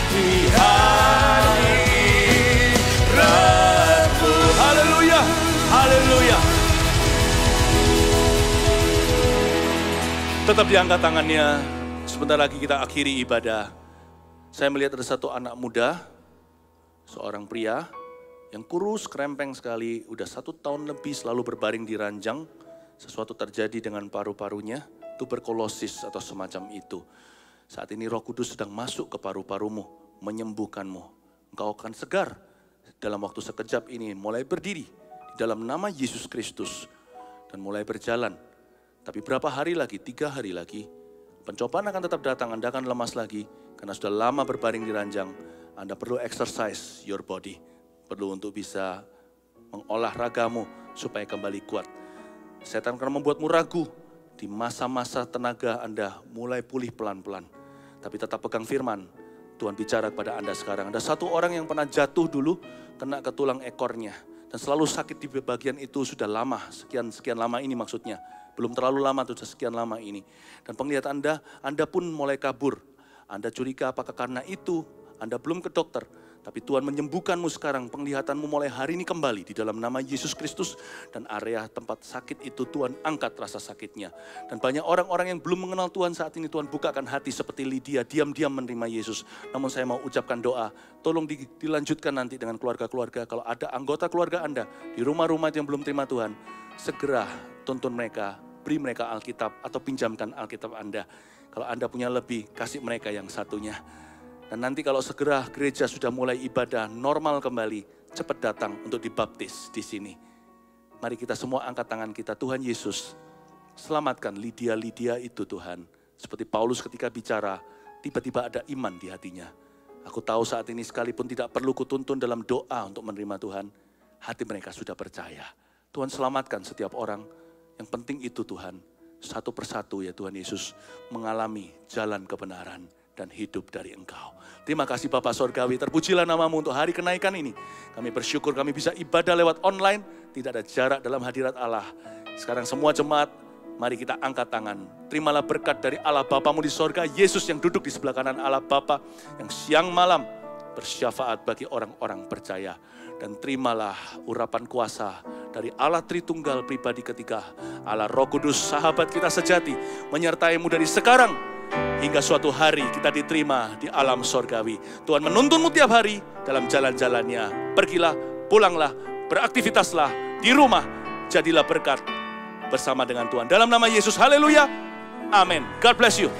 di hadiratmu. Haleluya, haleluya. Tetap diangkat tangannya. Sebentar lagi kita akhiri ibadah. Saya melihat ada satu anak muda, seorang pria yang kurus, krempeng sekali, udah 1 tahun lebih selalu berbaring di ranjang. Sesuatu terjadi dengan paru-parunya, tuberkulosis atau semacam itu. Saat ini Roh Kudus sedang masuk ke paru-parumu, menyembuhkanmu. Engkau akan segar dalam waktu sekejap ini, mulai berdiri di dalam nama Yesus Kristus dan mulai berjalan. Tapi berapa hari lagi, 3 hari lagi, pencobaan akan tetap datang, Anda akan lemas lagi, karena sudah lama berbaring di ranjang. Anda perlu exercise your body, perlu untuk bisa mengolah ragamu supaya kembali kuat. Setan akan membuatmu ragu, di masa-masa tenaga Anda mulai pulih pelan-pelan. Tapi tetap pegang firman, Tuhan bicara kepada Anda sekarang. Ada satu orang yang pernah jatuh dulu, kena ke tulang ekornya. Dan selalu sakit di bagian itu sudah lama, sekian lama ini maksudnya. Belum terlalu lama, sudah sekian lama ini. Dan penglihatan Anda pun mulai kabur. Anda curiga apakah karena itu, Anda belum ke dokter. Tapi Tuhan menyembuhkanmu sekarang, penglihatanmu mulai hari ini kembali di dalam nama Yesus Kristus. Dan area tempat sakit itu Tuhan angkat rasa sakitnya. Dan banyak orang-orang yang belum mengenal Tuhan saat ini, Tuhan bukakan hati seperti Lydia, diam-diam menerima Yesus. Namun saya mau ucapkan doa, tolong dilanjutkan nanti dengan keluarga-keluarga. Kalau ada anggota keluarga Anda di rumah-rumah yang belum terima Tuhan, segera tuntun mereka, beri mereka Alkitab atau pinjamkan Alkitab Anda. Kalau Anda punya lebih, kasih mereka yang satunya. Dan nanti kalau segera gereja sudah mulai ibadah normal kembali, cepat datang untuk dibaptis di sini. Mari kita semua angkat tangan kita. Tuhan Yesus, selamatkan Lydia itu Tuhan. Seperti Paulus ketika bicara, tiba-tiba ada iman di hatinya. Aku tahu saat ini sekalipun tidak perlu kutuntun dalam doa untuk menerima Tuhan, hati mereka sudah percaya. Tuhan selamatkan setiap orang. Yang penting itu Tuhan, satu persatu ya Tuhan Yesus, mengalami jalan kebenaran dan hidup dari Engkau. Terima kasih Bapa Sorgawi, terpujilah namamu untuk hari kenaikan ini. Kami bersyukur kami bisa ibadah lewat online, tidak ada jarak dalam hadirat Allah. Sekarang semua jemaat, mari kita angkat tangan. Terimalah berkat dari Allah Bapamu di sorga, Yesus yang duduk di sebelah kanan Allah Bapa, yang siang malam bersyafaat bagi orang-orang percaya. Dan terimalah urapan kuasa dari Allah Tritunggal pribadi ketiga, Allah Roh Kudus sahabat kita sejati, menyertaimu dari sekarang hingga suatu hari kita diterima di alam sorgawi. Tuhan menuntunmu tiap hari dalam jalan-jalannya. Pergilah, pulanglah, beraktivitaslah di rumah, jadilah berkat bersama dengan Tuhan. Dalam nama Yesus, haleluya, amin. God bless you.